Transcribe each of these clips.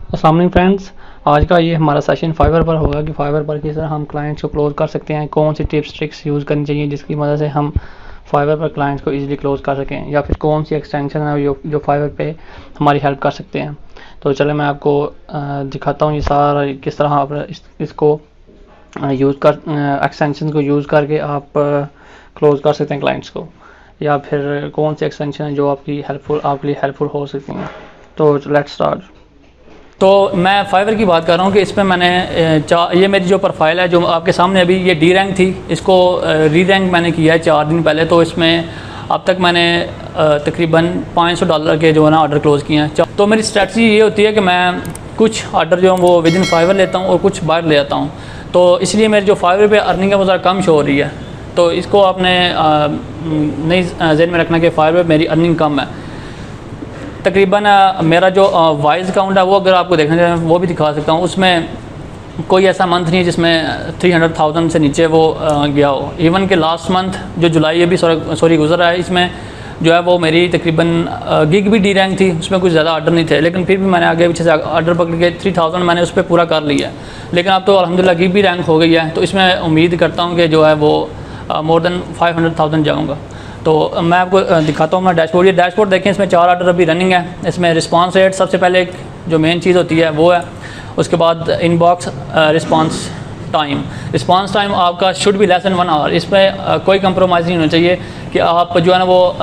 अस्सलाम वालेकुम फ्रेंड्स, आज का ये हमारा सेशन फाइवर पर होगा कि फाइवर पर किस तरह हम क्लाइंट्स को क्लोज़ कर सकते हैं, कौन सी टिप्स ट्रिक्स यूज़ करनी चाहिए जिसकी मदद से हम फाइवर पर क्लाइंट्स को इजीली क्लोज़ कर सकें, या फिर कौन सी एक्सटेंशन है जो फाइवर पे हमारी हेल्प कर सकते हैं। तो चले मैं आपको दिखाता हूँ ये सारा किस तरह आप इसको यूज़ कर एक्सटेंशन को यूज़ करके आप क्लोज़ कर सकते हैं क्लाइंट्स को, या फिर कौन सी एक्सटेंशन है जो आपके लिए हेल्पफुल हो सकती हैं। तो लेट्स स्टार्ट। तो मैं फाइवर की बात कर रहा हूँ कि इसमें मैंने ये मेरी जो प्रोफाइल है जो आपके सामने अभी ये डी रैंक थी, इसको री रैंक मैंने किया है 4 दिन पहले। तो इसमें अब तक मैंने तकरीबन $500 के जो है ना ऑर्डर क्लोज़ किए हैं। तो मेरी स्ट्रेटजी ये होती है कि मैं कुछ ऑर्डर जो है वो विद इन फाइवर लेता हूँ और कुछ बाहर ले आता हूँ। तो इसलिए मेरी जो फाइवर पे अर्निंग है वो ज़रा कम शो हो रही है। तो इसको आपने नहीं ज़हन में रखना कि फाइवर पे मेरी अर्निंग कम है। तकरीबन मेरा जो वाइज अकाउंट है वो अगर आपको देखना चाहें वो भी दिखा सकता हूँ। उसमें कोई ऐसा मंथ नहीं है जिसमें 300,000 से नीचे वो गया हो। इवन के लास्ट मंथ जो जुलाई ये भी सॉरी गुजर रहा है, इसमें जो है वो मेरी तकरीबन गिग भी डी रैंक थी, उसमें कुछ ज़्यादा ऑर्डर नहीं थे, लेकिन फिर भी मैंने आगे पीछे से ऑर्डर पकड़ के 3000 मैंने उस पर पूरा कर लिया। लेकिन अब तो अल्हम्दुलिल्लाह गिग भी रैंक हो गई है, तो इसमें उम्मीद करता हूँ कि जो है वो मोर देन 500,000 जाऊँगा। तो मैं आपको दिखाता हूँ मैं डैशबोर्ड। ये डैशबोर्ड देखें, इसमें 4 ऑर्डर अभी रनिंग है। इसमें रिस्पांस रेट सबसे पहले एक जो मेन चीज़ होती है वो है। उसके बाद इनबॉक्स रिस्पांस टाइम आपका should be less than 1 hour. इसमें कोई कंप्रोमाइज़ नहीं होना चाहिए कि आप जो है ना वो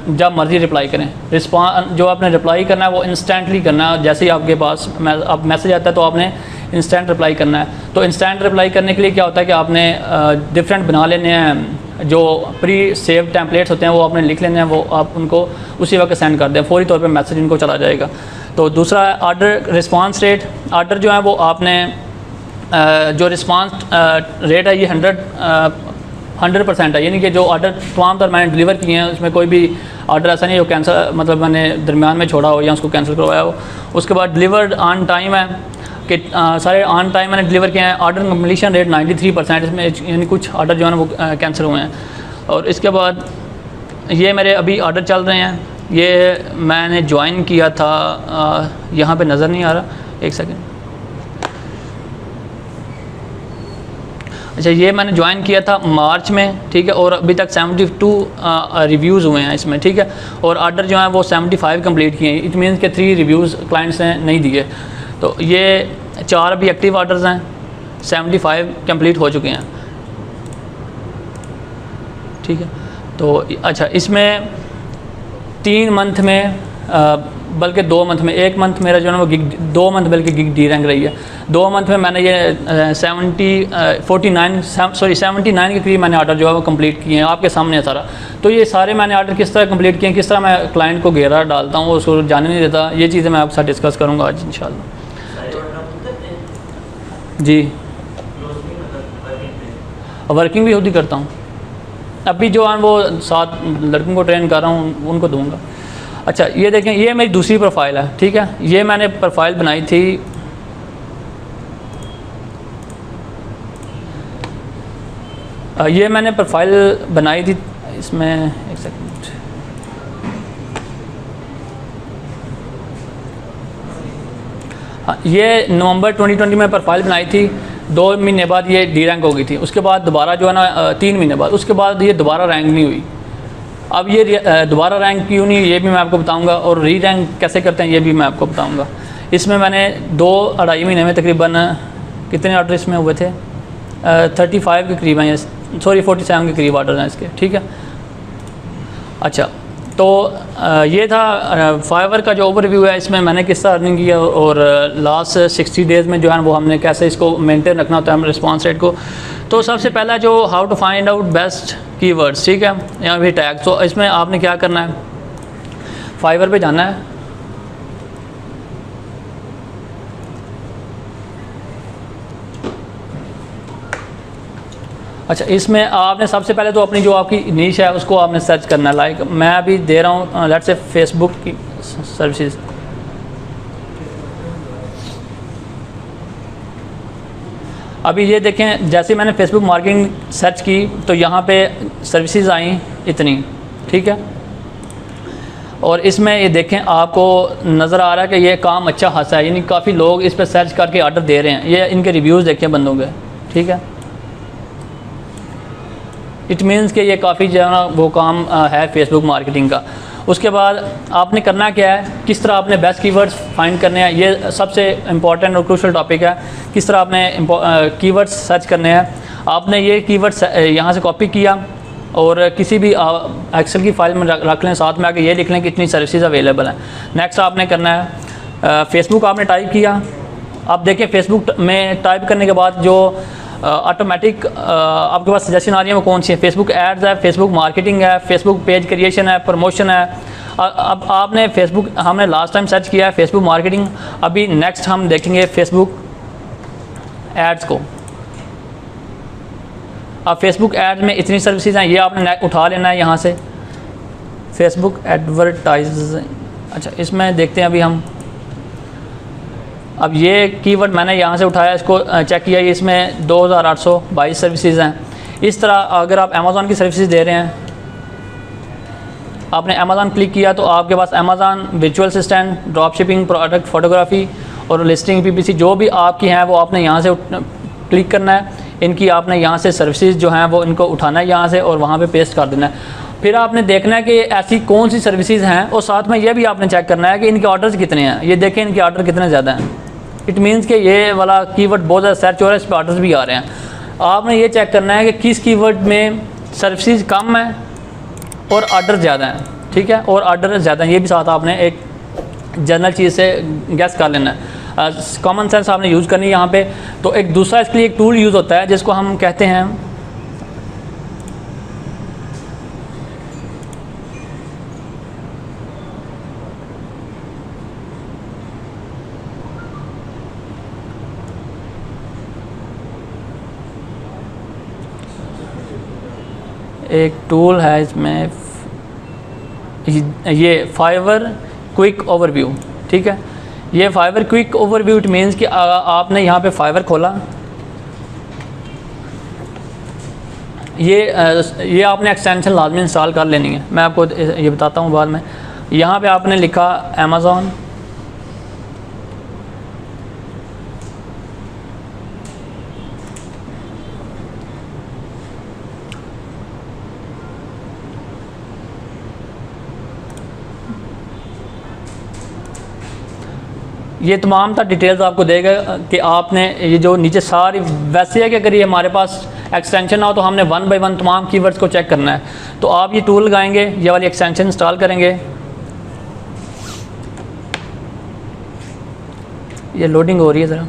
जब मर्ज़ी रिप्लाई करें। जो आपने रिप्लाई करना है वो इंस्टेंटली करना है। जैसे ही आपके पास अब मैसेज आता है तो आपने इंस्टेंट रिप्लाई करना है। तो इंस्टेंट रिप्लाई करने के लिए क्या होता है कि आपने डिफरेंट बना लेने हैं, जो प्री सेव टेम्पलेट्स होते हैं वो आपने लिख लेने हैं, वो आप उनको उसी वक्त सेंड कर दें, फौरी तौर पे मैसेज इनको चला जाएगा। तो दूसरा है ऑर्डर रिस्पांस रेट। ऑर्डर जो है वो आपने जो रिस्पांस रेट है ये 100% है, यानी कि जो ऑर्डर तमाम तर मैंने डिलीवर किए हैं उसमें कोई भी ऑर्डर ऐसा नहीं है जो कैंसिल मतलब मैंने दरमियान में छोड़ा हो या उसको कैंसिल करवाया हो। उसके बाद डिलीवर्ड ऑन टाइम है कि सारे ऑन टाइम मैंने डिलीवर किए हैं। ऑर्डर कम्प्लीशन रेट 93%, इसमें यानी कुछ ऑर्डर जो है ना वो कैंसिल हुए हैं। और इसके बाद ये मेरे अभी ऑर्डर चल रहे हैं। ये मैंने ज्वाइन किया था, यहाँ पे नज़र नहीं आ रहा, एक सेकंड। अच्छा, ये मैंने ज्वाइन किया था मार्च में, ठीक है, और अभी तक 72 रिव्यूज़ हुए हैं इसमें, ठीक है। और ऑर्डर जो है वो 75 कंप्लीट किए हैं। इट मीन्स के 3 रिव्यूज़ क्लाइंट्स ने नहीं दिए। तो ये 4 अभी एक्टिव ऑर्डर्स हैं, 75 कंप्लीट हो चुके हैं, ठीक है। तो अच्छा, इसमें 3 मंथ में बल्कि 2 मंथ में, 1 मंथ मेरा जो है वो गिग, 2 मंथ बल्कि गिग डी रैंक रही है। 2 मंथ में मैंने ये 79 के करीब मैंने ऑर्डर जो है वो कंप्लीट किए हैं, आपके सामने है सारा। तो ये सारे मैंने ऑर्डर किस तरह कंप्लीट किए हैं, किस तरह मैं क्लाइंट को घेरा डालता हूँ, उसको जाने नहीं देता, ये चीज़ें मैं आपके साथ डिस्कस करूँगा आज इंशाल्लाह। जी, वर्किंग भी खुद ही करता हूँ। अभी जो है वो 7 लड़कों को ट्रेन कर रहा हूँ, उनको दूँगा। अच्छा, ये देखें, ये मेरी दूसरी प्रोफाइल है, ठीक है। ये मैंने प्रोफाइल बनाई थी इसमें एक सेकंड। हाँ, ये नवंबर 2020 में प्रोफाइल बनाई थी। 2 महीने बाद ये डी रैंक हो गई थी। उसके बाद दोबारा जो है ना 3 महीने बाद उसके बाद ये दोबारा रैंक नहीं हुई। अब ये दोबारा रैंक क्यों नहीं, ये भी मैं आपको बताऊंगा, और री रैंक कैसे करते हैं ये भी मैं आपको बताऊंगा। इसमें मैंने 2-2.5 महीने में तकरीबन कितने ऑर्डर इसमें हुए थे, 35 के करीब हैं, सॉरी 47 के करीब ऑर्डर हैं इसके, ठीक है। अच्छा, तो ये था फाइवर का जो ओवरव्यू है। इसमें मैंने किस तरह अर्निंग किया और लास्ट 60 डेज़ में जो है वो हमने कैसे इसको मेंटेन रखना होता है रिस्पांस रेट को। तो सबसे पहला जो how to find out best keywords, ठीक है, या फिर टैग। तो इसमें आपने क्या करना है, फाइवर पे जाना है। अच्छा, इसमें आपने सबसे पहले तो अपनी जो आपकी नीश है उसको आपने सर्च करना है। लाइक मैं अभी दे रहा हूँ लेट्स से फेसबुक की सर्विसेज। अभी ये देखें, जैसे मैंने फेसबुक मार्केटिंग सर्च की तो यहाँ पे सर्विसेज आई इतनी, ठीक है। और इसमें ये देखें आपको नज़र आ रहा है कि ये काम अच्छा खासा है, यानी काफ़ी लोग इस पर सर्च करके आर्डर दे रहे हैं। ये इनके रिव्यूज़ देखें बंदों के, ठीक है। इट मीन्स कि ये काफ़ी जो है ना वो काम है फेसबुक मार्केटिंग का। उसके बाद आपने करना क्या है, किस तरह आपने बेस्ट कीवर्ड्स फाइंड करने हैं, ये सबसे इंपॉर्टेंट और क्रूशल टॉपिक है। किस तरह आपने कीवर्ड्स सर्च करने हैं। आपने ये कीवर्ड्स यहाँ से कॉपी किया और किसी भी एक्सेल की फाइल में रख लें, साथ में आके ये लिख लें कि इतनी सर्विसेज अवेलेबल हैं। नेक्स्ट आपने करना है फेसबुक आपने टाइप किया। आप देखें फेसबुक में टाइप करने के बाद जो ऑटोमेटिक आपके पास सजेशन आ रही है वो कौन सी है, फेसबुक एड्स है, फेसबुक मार्केटिंग है, फेसबुक पेज क्रिएशन है, प्रमोशन है। अब आपने फेसबुक, हमने लास्ट टाइम सर्च किया है फेसबुक मार्केटिंग, अभी नेक्स्ट हम देखेंगे फेसबुक एड्स को। अब फेसबुक एड्स में इतनी सर्विसेज हैं, ये आपने उठा लेना है यहाँ से फेसबुक एडवर्टाइज। अच्छा इसमें देखते हैं अभी हम, अब ये कीवर्ड मैंने यहाँ से उठाया, इसको चेक किया, ये इसमें 2822 सर्विसेज हैं। इस तरह अगर आप अमेज़ॉन की सर्विसेज दे रहे हैं, आपने अमेज़ॉन क्लिक किया तो आपके पास Amazon virtual assistant, drop shipping, product photography और लिस्टिंग पीपीसी जो भी आपकी हैं वो आपने यहाँ से क्लिक करना है। इनकी आपने यहाँ से सर्विसेज जो हैं वो इनको उठाना है यहाँ से और वहाँ पे पेस्ट कर देना है। फिर आपने देखना है कि ऐसी कौन सी सर्विसेज हैं और साथ में ये भी आपने चेक करना है कि इनके ऑर्डर्स कितने हैं। ये देखें इनके ऑर्डर कितने ज़्यादा हैं। इट मीन्स कि ये वाला कीवर्ड बहुत ज़्यादा सर्च हो रहा है, इस पर ऑर्डर्स भी आ रहे हैं। आपने ये चेक करना है कि किस कीवर्ड में सर्विसेज कम है और ऑर्डर ज़्यादा हैं, ठीक है। और ऑर्डर ज़्यादा हैं ये भी साथ आपने एक जनरल चीज़ से गैस कर लेना है। कॉमन सेंस आपने यूज़ करनी है यहाँ पे। तो एक दूसरा इसके लिए एक टूल यूज़ होता है जिसको हम कहते हैं एक टूल है इसमें, ये फाइवर क्विक ओवरव्यू, ठीक है। ये Fiverr quick overview it means कि आपने यहाँ पे फाइवर खोला, ये आपने एक्सटेंशन लाजमी इंस्टॉल कर लेनी है, मैं आपको ये बताता हूँ बाद में। यहाँ पे आपने लिखा अमेज़ॉन, ये तमाम तर डिटेल्स आपको देगा कि आपने ये जो नीचे सारी, वैसे है कि अगर ये हमारे पास एक्सटेंशन ना हो तो हमने 1 बाय 1 तमाम कीवर्ड्स को चेक करना है। तो आप ये टूल लगाएंगे, ये वाली एक्सटेंशन इंस्टॉल करेंगे, ये लोडिंग हो रही है ज़रा।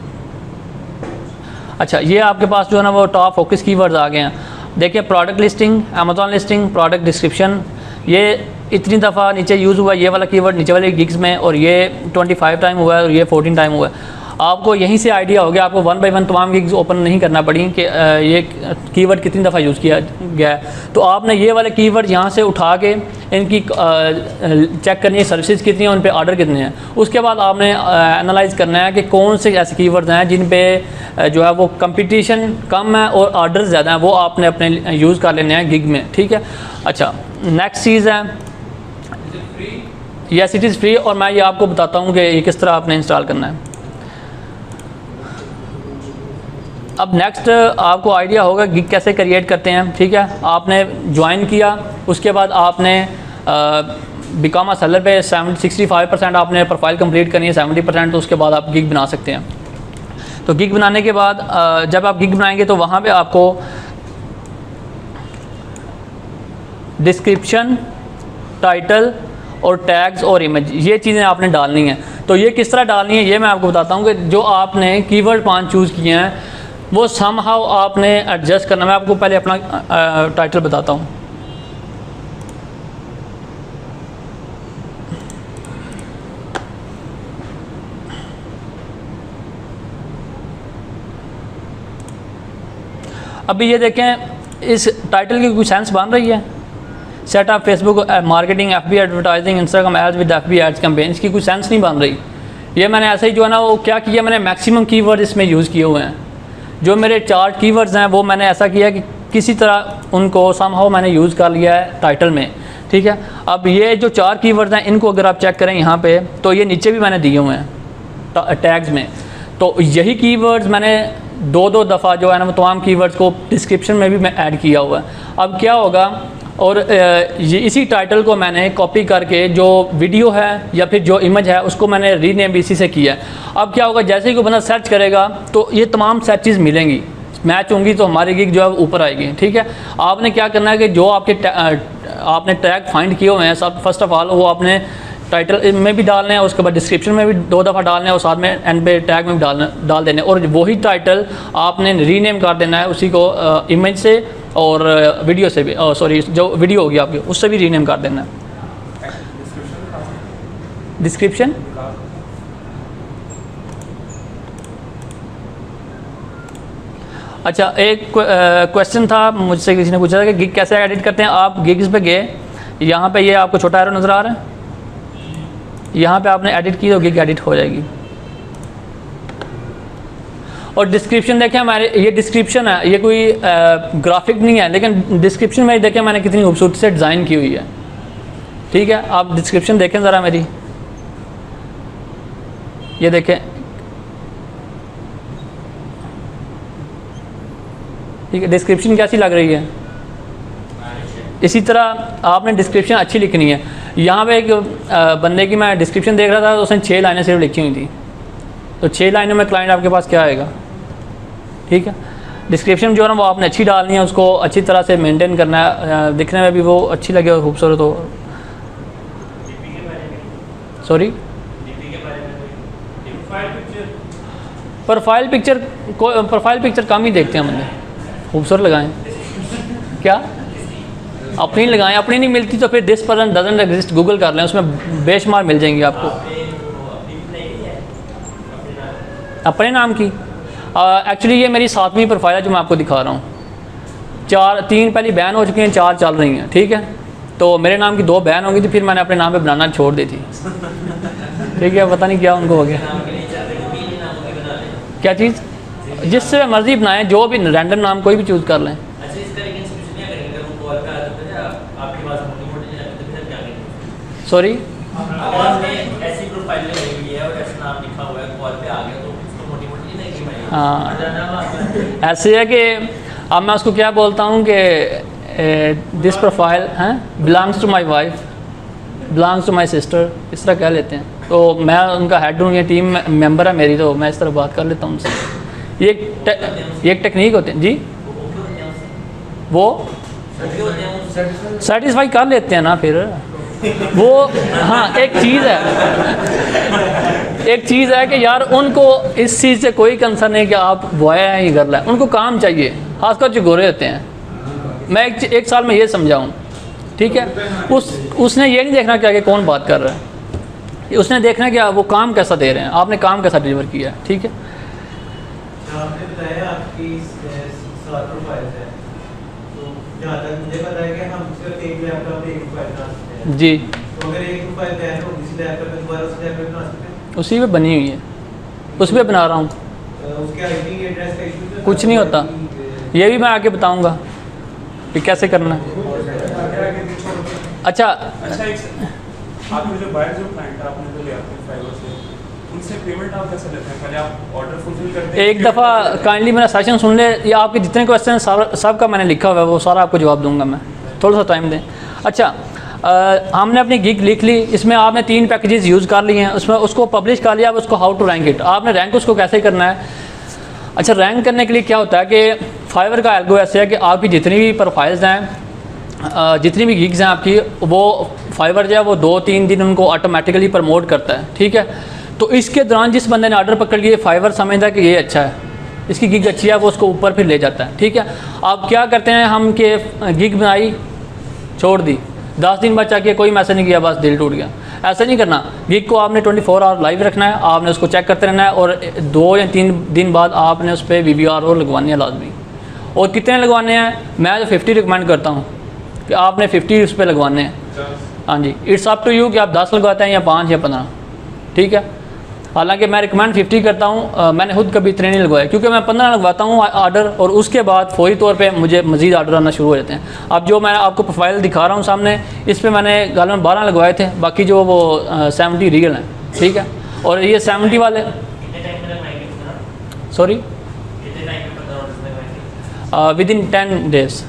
अच्छा ये आपके पास जो है ना वो टॉप फोकस कीवर्ड्स आ गए हैं। देखिए product listing, Amazon listing, product description, ये इतनी दफ़ा नीचे यूज़ हुआ ये वाला कीवर्ड नीचे वाले गिग्स में, और ये 25 टाइम हुआ है और ये 14 टाइम हुआ है। आपको यहीं से आइडिया हो गया, आपको 1 बाय 1 तमाम गिग्स ओपन नहीं करना पड़ी कि ये कीवर्ड कितनी दफ़ा यूज़ किया गया है। तो आपने ये वाले कीवर्ड यहाँ से उठा के इनकी चेक करनी है सर्विसेज कितनी हैं, उन पे ऑर्डर कितने हैं। उसके बाद आपने एनालाइज़ करना है कि कौन से ऐसे कीवर्ड्स हैं जिन पे जो है वो कंपटीशन कम है और ऑर्डर ज़्यादा हैं, वो आपने अपने यूज़ कर लेने हैं गिग में, ठीक है। अच्छा नेक्स्ट चीज़ है, यस इट इज़ फ्री, और मैं ये आपको बताता हूँ कि ये किस तरह आपने इंस्टॉल करना है। अब नेक्स्ट आपको आइडिया होगा गिग कैसे क्रिएट करते हैं, ठीक है। आपने ज्वाइन किया, उसके बाद आपने बिकम अ सेलर पे 65% आपने प्रोफाइल कंप्लीट करनी है, 70%, तो उसके बाद आप गिग बना सकते हैं। तो गिग बनाने के बाद जब आप गिग बनाएंगे तो वहाँ पे आपको डिस्क्रिप्शन, टाइटल और टैग्स और इमेज, ये चीज़ें आपने डालनी हैं। तो ये किस तरह डालनी है ये मैं आपको बताता हूँ कि जो आपने कीवर्ड 5 चूज़ किए हैं वो समहाउ आपने एडजस्ट करना। मैं आपको पहले अपना टाइटल बताता हूँ। अभी ये देखें इस टाइटल की कोई सेंस बन रही है, set up Facebook marketing, FB advertising, Instagram ads with FB ads campaign, इसकी कोई सेंस नहीं बन रही। ये मैंने ऐसे ही जो है ना वो क्या किया, मैंने मैक्सिमम कीवर्ड इसमें यूज़ किए हुए हैं। जो मेरे 4 कीवर्ड्स हैं वो मैंने ऐसा किया कि किसी तरह उनको समहाउ मैंने यूज़ कर लिया है टाइटल में। ठीक है। अब ये जो 4 कीवर्ड्स हैं इनको अगर आप चेक करें यहाँ पे, तो ये नीचे भी मैंने दिए हुए हैं टैग्स में। तो यही कीवर्ड्स मैंने 2-2 दफ़ा जो है ना वो तमाम कीवर्ड्स को डिस्क्रिप्शन में भी मैं ऐड किया हुआ है। अब क्या होगा, और ये इसी टाइटल को मैंने कॉपी करके जो वीडियो है या फिर जो इमेज है उसको मैंने रीनेम भी इसी से किया है। अब क्या होगा, जैसे ही कोई बंदा सर्च करेगा तो ये तमाम सर्चेज़ मिलेंगी, मैच होंगी, तो हमारी गिग जो है ऊपर आएगी। ठीक है, आपने क्या करना है कि जो आपने टैग फाइंड किए हुए हैं सब, फर्स्ट ऑफ ऑल वो आपने टाइटल में भी डालने हैं, उसके बाद डिस्क्रिप्शन में भी 2 दफ़ा डालने हैं और साथ में एंड पे टैग में भी डाल देने, और वही टाइटल आपने रीनेम कर देना है उसी को इमेज से और वीडियो से भी, सॉरी जो वीडियो होगी आपकी उससे भी रीनेम कर देना है। डिस्क्रिप्शन अच्छा, एक क्वेश्चन था मुझसे, किसी ने पूछा था कि गिग कैसे एडिट करते हैं। आप गिग्स पे गए, यहाँ पे ये आपको छोटा एरो नज़र आ रहा है, यहाँ पे आपने एडिट की तो गिग एडिट हो जाएगी। और डिस्क्रिप्शन देखें हमारे, ये डिस्क्रिप्शन है, ये कोई ग्राफिक नहीं है, लेकिन डिस्क्रिप्शन में देखें मैंने कितनी खूबसूरती से डिज़ाइन की हुई है। ठीक है, आप डिस्क्रिप्शन देखें ज़रा मेरी, ये देखें, ठीक है, डिस्क्रिप्शन कैसी लग रही है। इसी तरह आपने डिस्क्रिप्शन अच्छी लिखनी है। यहाँ पे एक बंदे की मैं डिस्क्रिप्शन देख रहा था तो उसने 6 लाइनें सिर्फ लिखी हुई थी, तो 6 लाइनों में क्लाइंट आपके पास क्या आएगा। ठीक है, डिस्क्रिप्शन जो है ना वो आपने अच्छी डालनी है, उसको अच्छी तरह से मेंटेन करना है, दिखने में भी वो अच्छी लगे और खूबसूरत हो। सॉरी, प्रोफाइल पिक्चर कम ही देखते हैं बंदे, खूबसूरत लगाएं क्या, अपनी लगाएं, अपनी नहीं मिलती तो फिर this person doesn't exist Google कर लें, उसमें बेशुमार मिल जाएंगी आपको। अपने नाम की एक्चुअली ये मेरी 7वीं प्रोफाइल है जो मैं आपको दिखा रहा हूँ। 3 पहले बैन हो चुकी हैं, 4 चल रही हैं। ठीक है, तो मेरे नाम की 2 बैन होंगी थी, फिर मैंने अपने नाम पे बनाना छोड़ दी थी। ठीक है, पता नहीं क्या उनको हो गया, क्या चीज़, जिससे मर्जी बनाएं, जो भी रैंडम नाम कोई भी चूज़ कर लें। सॉरी, हाँ ऐसे है कि अब मैं उसको क्या बोलता हूँ कि दिस प्रोफाइल हैं belongs to my wife, belongs to my sister, इस तरह कह लेते हैं। तो मैं उनका हेड हूँ, ये टीम मेंबर है मेरी, तो मैं इस तरह बात कर लेता हूँ उनसे। ये एक टेक्निक होती है जी, वो सेटिस्फाई कर लेते हैं ना फिर वो। हाँ, एक चीज़ है कि यार उनको इस चीज़ से कोई कंसर्न नहीं कि आप बॉय हैं या गर्ल है, उनको काम चाहिए, खासकर जो गोरे होते हैं। मैं एक साल में ये समझाऊँ, ठीक है, उसने ये नहीं देखना क्या कि कौन बात कर रहा है, उसने देखना क्या वो काम कैसा दे रहे हैं, आपने काम कैसा डिलीवर किया है। ठीक है, आपने बताया आपकी 7 प्रोफाइल्स हैं, तो जहाँ तक मुझे पता है कि हम सिर्फ एक लैपटॉप पे एक प्रोफाइल बना सकते हैं जी, तो अगर एक प्रोफाइल बैन हो किसी लैपटॉप पे दोबारा उस लैपटॉप पे बना सकते हैं। उसी पे बनी हुई है, उस पर बना रहा हूँ, उसके आईपी एड्रेस का इशू कुछ नहीं होता, ये भी मैं आगे बताऊँगा कि कैसे करना है। अच्छा, आपके जो बायर जो क्लाइंट है आपने जो लिया फाइवर से, उनसे पेमेंट आप कैसे लेते हैं? पहले आप ऑर्डर फुलफिल करते हैं? एक दफ़ा काइंडली मेरा सेशन सुन ले, या आपके जितने क्वेश्चन सब का मैंने लिखा हुआ है, वो सारा आपको जवाब दूंगा मैं, थोड़ा सा टाइम दें। अच्छा, हमने अपनी गिग लिख ली, इसमें आपने 3 पैकेजेस यूज़ कर लिए हैं, उसमें उसको पब्लिश कर लिया। अब उसको हाउ टू रैंक इट, आपने रैंक उसको कैसे करना है। अच्छा, रैंक करने के लिए क्या होता है कि फाइवर का एल्गो ऐसे है कि आपकी जितनी भी प्रोफाइल्स हैं, जितनी भी गिग्स हैं आपकी, वो फाइवर जो है वो 2-3 दिन उनको ऑटोमेटिकली प्रमोट करता है। ठीक है, तो इसके दौरान जिस बंदे ने ऑर्डर पकड़ लिया, फाइवर समझता है कि ये अच्छा है, इसकी गिग अच्छी है, वो उसको ऊपर फिर ले जाता है। ठीक है, आप क्या करते हैं, हम के गिग बनाई छोड़ दी, 10 दिन बाद चाहिए कोई मैसेज नहीं किया, बस दिल टूट गया। ऐसा नहीं करना, गिग को आपने 24 आवर लाइव रखना है, आपने उसको चेक करते रहना है, और 2 या 3 दिन बाद आपने उस पर VVR लगवाने हैं लाजमी। और कितने लगवाने हैं, मैं तो 50 रिकमेंड करता हूँ कि आपने 50 उस पर लगवाने हैं। हाँ जी, इट्स अप टू यू कि आप 10 लगवाते हैं या 5 या 15। ठीक है, हालांकि मैं रिकमेंड 50 करता हूँ, मैंने खुद कभी इतने नहीं लगवाए, क्योंकि मैं 15 लगवाता हूँ आर्डर और उसके बाद फौरी तौर पे मुझे मज़ीद आर्डर आना शुरू हो जाते हैं। अब जो मैं आपको प्रोफाइल दिखा रहा हूँ सामने, इस पर मैंने गालिबन 12 लगवाए थे, बाकी जो वो 70 रियल हैं, ठीक है। और ये 70 वाले, सॉरी, विद इन 10 डेज़,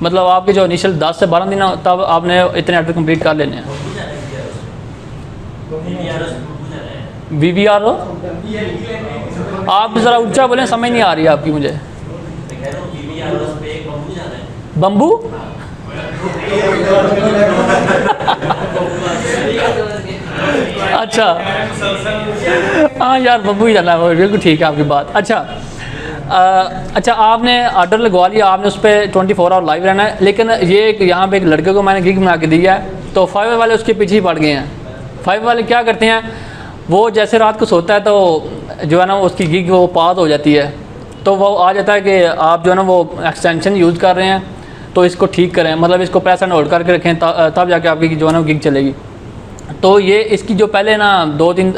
मतलब आपके जो इनिशियल 10 से 12 दिन तब आपने इतने ऑर्डर कंप्लीट कर लेने हैं। VVR हो, आप ज़रा ऊंचा बोलें, समझ नहीं आ रही है आपकी मुझे। बम्बू अच्छा, हाँ यार बम्बू ही जाना है, बिल्कुल ठीक है आपकी बात। अच्छा आपने ऑर्डर लगवा लिया, आपने उस पर 24 आवर लाइव रहना है, लेकिन ये यहाँ पे एक लड़के को मैंने गिग बना के दिया है, तो फाइवर वाले उसके पीछे ही पड़ गए हैं। फाइवर वाले क्या करते हैं, वो जैसे रात को सोता है तो जो है ना उसकी गिग वो पास हो जाती है, तो वो आ जाता है कि आप जो है ना वो एक्सटेंशन यूज़ कर रहे हैं तो इसको ठीक करें, मतलब इसको प्रेस एंड होल्ड करके रखें, तब जाके आपकी जो है ना गिग चलेगी। तो ये इसकी जो पहले ना 2-3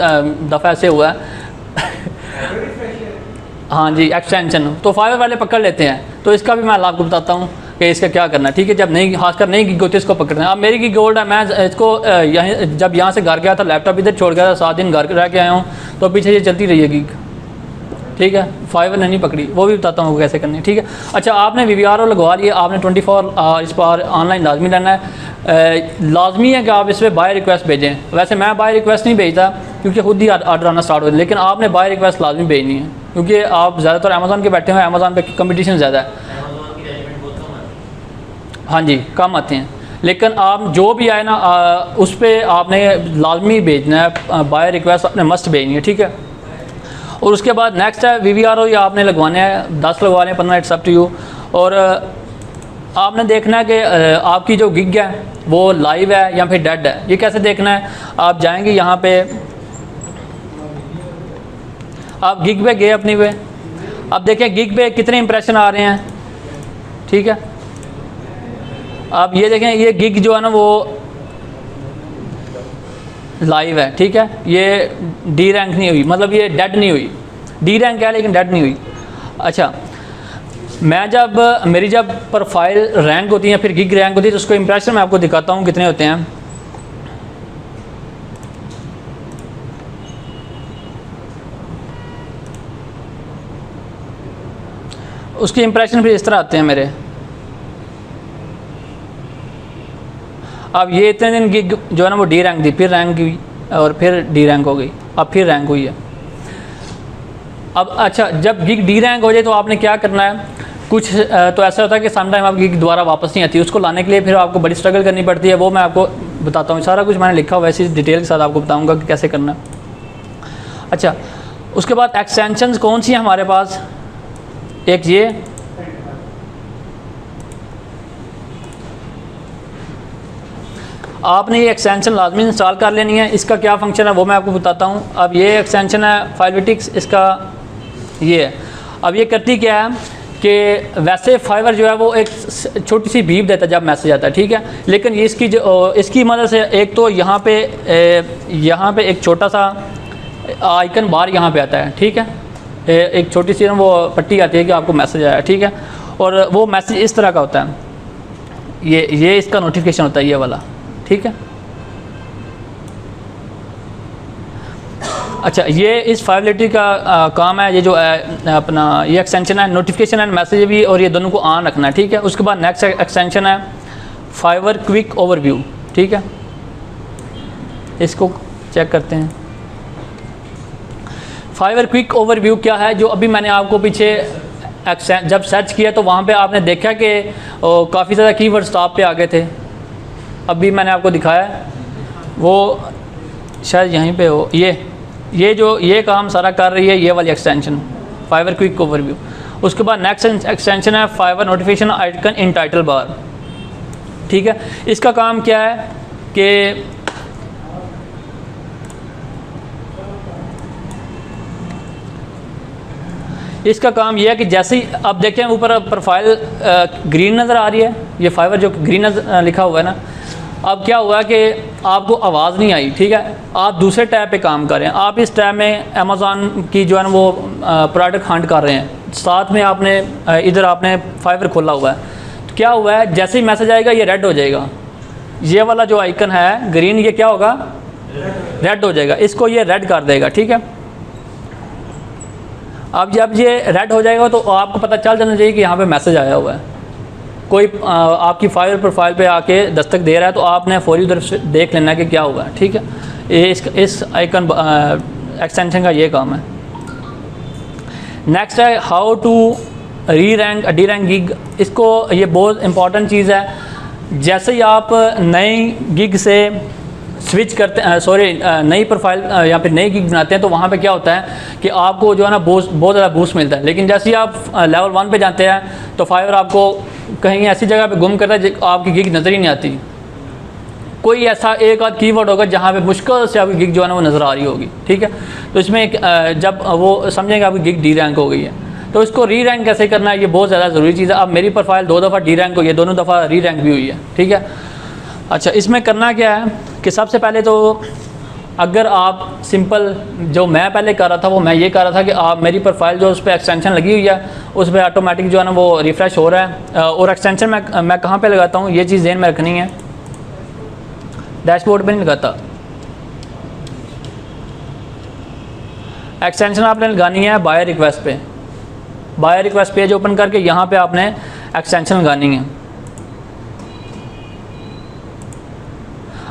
दफ़ा ऐसे हुआ है हाँ जी एक्सटेंशन, तो फाइवर वाले पकड़ लेते हैं। तो इसका भी मैं आपको बताता हूँ कि इसका क्या करना है, ठीक है। जब नहीं, खासकर नई गिग होती है इसको पकड़ना है। अब मेरी गिग गोल्ड है, मैं इसको जब यहाँ से घर गया था, लैपटॉप इधर छोड़ गया था, 7 दिन घर रह के आया हूँ, तो पीछे ये चलती रही है गिग, ठीक है। फाइवर ने नहीं पकड़ी, वो भी बताता हूँ कैसे करनी है, ठीक है। अच्छा आपने VVR लगवा लिया, आपने 24 इस पर ऑनलाइन लाजमी रहना है। लाजमी है कि आप इस पर बाय रिक्वेस्ट भेजें। वैसे मैं बाय रिक्वेस्ट नहीं भेजता क्योंकि खुद ही आर्डर आना स्टार्ट हो जाए, लेकिन आपने बाय रिक्वेस्ट लाजमी भेजनी है, क्योंकि आप ज़्यादातर अमेज़ॉन के बैठे हुए हैं, अमेज़ॉन पे कंपटीशन ज़्यादा है। हाँ जी कम आते हैं, लेकिन आप जो भी आए ना उस पर आपने लाजमी भेजना है, बाय रिक्वेस्ट आपने मस्ट भेजनी है, ठीक है। और उसके बाद नेक्स्ट है VVR, ये आपने लगवाने हैं, 10 लगवाने, 15, इट्स अप टू यू। और आपने देखना है कि आपकी जो गिग है वो लाइव है या फिर डेड है। ये कैसे देखना है, आप जाएंगे यहाँ पे, आप गिग पे गए अपनी पे, अब देखें गिग पे कितने इंप्रेशन आ रहे हैं, ठीक है। आप ये देखें, ये गिग जो है ना वो लाइव है, ठीक है। ये D रैंक नहीं हुई, मतलब ये डेड नहीं हुई, D रैंक है लेकिन डेड नहीं हुई। अच्छा मेरी जब प्रोफाइल रैंक होती है फिर गिग रैंक होती है, तो उसको इंप्रेशन मैं आपको दिखाता हूँ कितने होते हैं। उसके इंप्रेशन फिर इस तरह आते हैं मेरे। अब ये इतने दिन गिग जो है ना वो D रैंक थी, फिर रैंक हुई और फिर D रैंक हो गई, अब फिर रैंक हुई है। अब अच्छा जब गिग D रैंक हो जाए तो आपने क्या करना है, कुछ तो ऐसा होता है कि सम टाइम आपकी गिग दोबारा वापस नहीं आती, उसको लाने के लिए फिर आपको बड़ी स्ट्रगल करनी पड़ती है। वो मैं आपको बताता हूँ, सारा कुछ मैंने लिखा हुआ है, इसी डिटेल के साथ आपको बताऊँगा कि कैसे करना है। अच्छा उसके बाद एक्सटेंशंस कौन सी हैं हमारे पास, एक ये, आपने ये एक्सटेंशन लाजमी इंस्टॉल कर लेनी है। इसका क्या फंक्शन है वो मैं आपको बताता हूँ। अब ये एक्सटेंशन है फाइलविटिक्स, इसका ये है। अब ये करती क्या है कि वैसे फाइवर जो है वो एक छोटी सी बीप देता है जब मैसेज आता है, ठीक है। लेकिन ये इसकी मदद से एक तो यहाँ पे एक छोटा सा आइकन बार यहाँ पे आता है, ठीक है। एक छोटी सी वो पट्टी आती है कि आपको मैसेज आया, ठीक है। और वो मैसेज इस तरह का होता है, ये इसका नोटिफिकेशन होता है ये वाला, ठीक है। अच्छा ये इस फाइललिटी का काम है, ये जो अपना ये एक्सटेंशन है नोटिफिकेशन एंड मैसेज भी, और ये दोनों को ऑन रखना है, ठीक है। उसके बाद नेक्स्ट एक्सटेंशन है फाइवर क्विक ओवरव्यू, ठीक है। इसको चेक करते हैं। फाइवर क्विक ओवरव्यू क्या है, जो अभी मैंने आपको पीछे जब सर्च किया तो वहाँ पे आपने देखा कि काफ़ी ज़्यादा कीवर्ड्स टॉप पे आ गए थे। अभी मैंने आपको दिखाया, वो शायद यहीं पे हो, ये काम सारा कर रही है ये वाली एक्सटेंशन फाइवर क्विक ओवरव्यू। उसके बाद नेक्स्ट एक्सटेंशन है Fiverr notification icon in title bar, ठीक है। इसका काम क्या है कि इसका काम यह है कि जैसे ही अब देखें ऊपर प्रोफाइल ग्रीन नज़र आ रही है, ये फाइवर जो ग्रीन लिखा हुआ है ना, अब क्या हुआ कि आपको आवाज़ नहीं आई, ठीक है, आप दूसरे टैब पे काम कर रहे हैं, आप इस टैब में अमेज़ॉन की जो है ना वो प्रोडक्ट हंट कर रहे हैं, साथ में आपने इधर आपने फाइवर खोला हुआ है, तो क्या हुआ है, जैसे ही मैसेज आएगा ये रेड हो जाएगा, ये वाला जो आइकन है ग्रीन, ये क्या होगा, रेड हो जाएगा, इसको ये रेड कर देगा, ठीक है। अब जब ये रेड हो जाएगा तो आपको पता चल जाना चाहिए कि यहाँ पे मैसेज आया हुआ है, कोई आपकी फाइल प्रोफाइल पे आके दस्तक दे रहा है, तो आपने फौरी उधर से देख लेना कि क्या हुआ है, ठीक है। इस आइकन एक्सटेंशन का ये काम है। नेक्स्ट है how to rerank derank gig. इसको ये बहुत इंपॉर्टेंट चीज़ है। जैसे ही आप नई गिग से स्विच करते हैं, नई प्रोफाइल या फिर नई गिग बनाते हैं, तो वहाँ पे क्या होता है कि आपको जो है ना बहुत ज़्यादा बूस्ट मिलता है। लेकिन जैसे ही आप लेवल 1 पे जाते हैं तो फाइवर आपको कहीं ऐसी जगह पे गुम करता है आपकी गिग नज़र ही नहीं आती। कोई ऐसा एक आध कीवर्ड होगा जहाँ पे मुश्किल से आपकी गिग जो है ना वो नज़र आ रही होगी, ठीक है। तो इसमें जब वो समझेंगे आपकी गिग डी रैंक हो गई है, तो इसको री रैंक कैसे करना है, ये बहुत ज़्यादा ज़रूरी चीज़ है। अब मेरी प्रोफाइल 2 दफ़ा डी रैंक हुई है, दोनों दफ़ा री रैंक भी हुई है, ठीक है। अच्छा, इसमें करना क्या है कि सबसे पहले तो अगर आप सिंपल जो मैं पहले कर रहा था वो मैं ये कर रहा था कि आप मेरी प्रोफाइल जो उस पर एक्सटेंशन लगी हुई है उस पर ऑटोमेटिक जो है ना वो रिफ़्रेश हो रहा है। और एक्सटेंशन मैं कहाँ पे लगाता हूँ, ये चीज़ ध्यान में रखनी है, डैशबोर्ड पे नहीं लगाता। एक्सटेंशन आपने लगानी है बाय रिक्वेस्ट पे, बाय रिक्वेस्ट पेज ओपन करके यहाँ पे आपने एक्सटेंशन लगानी है।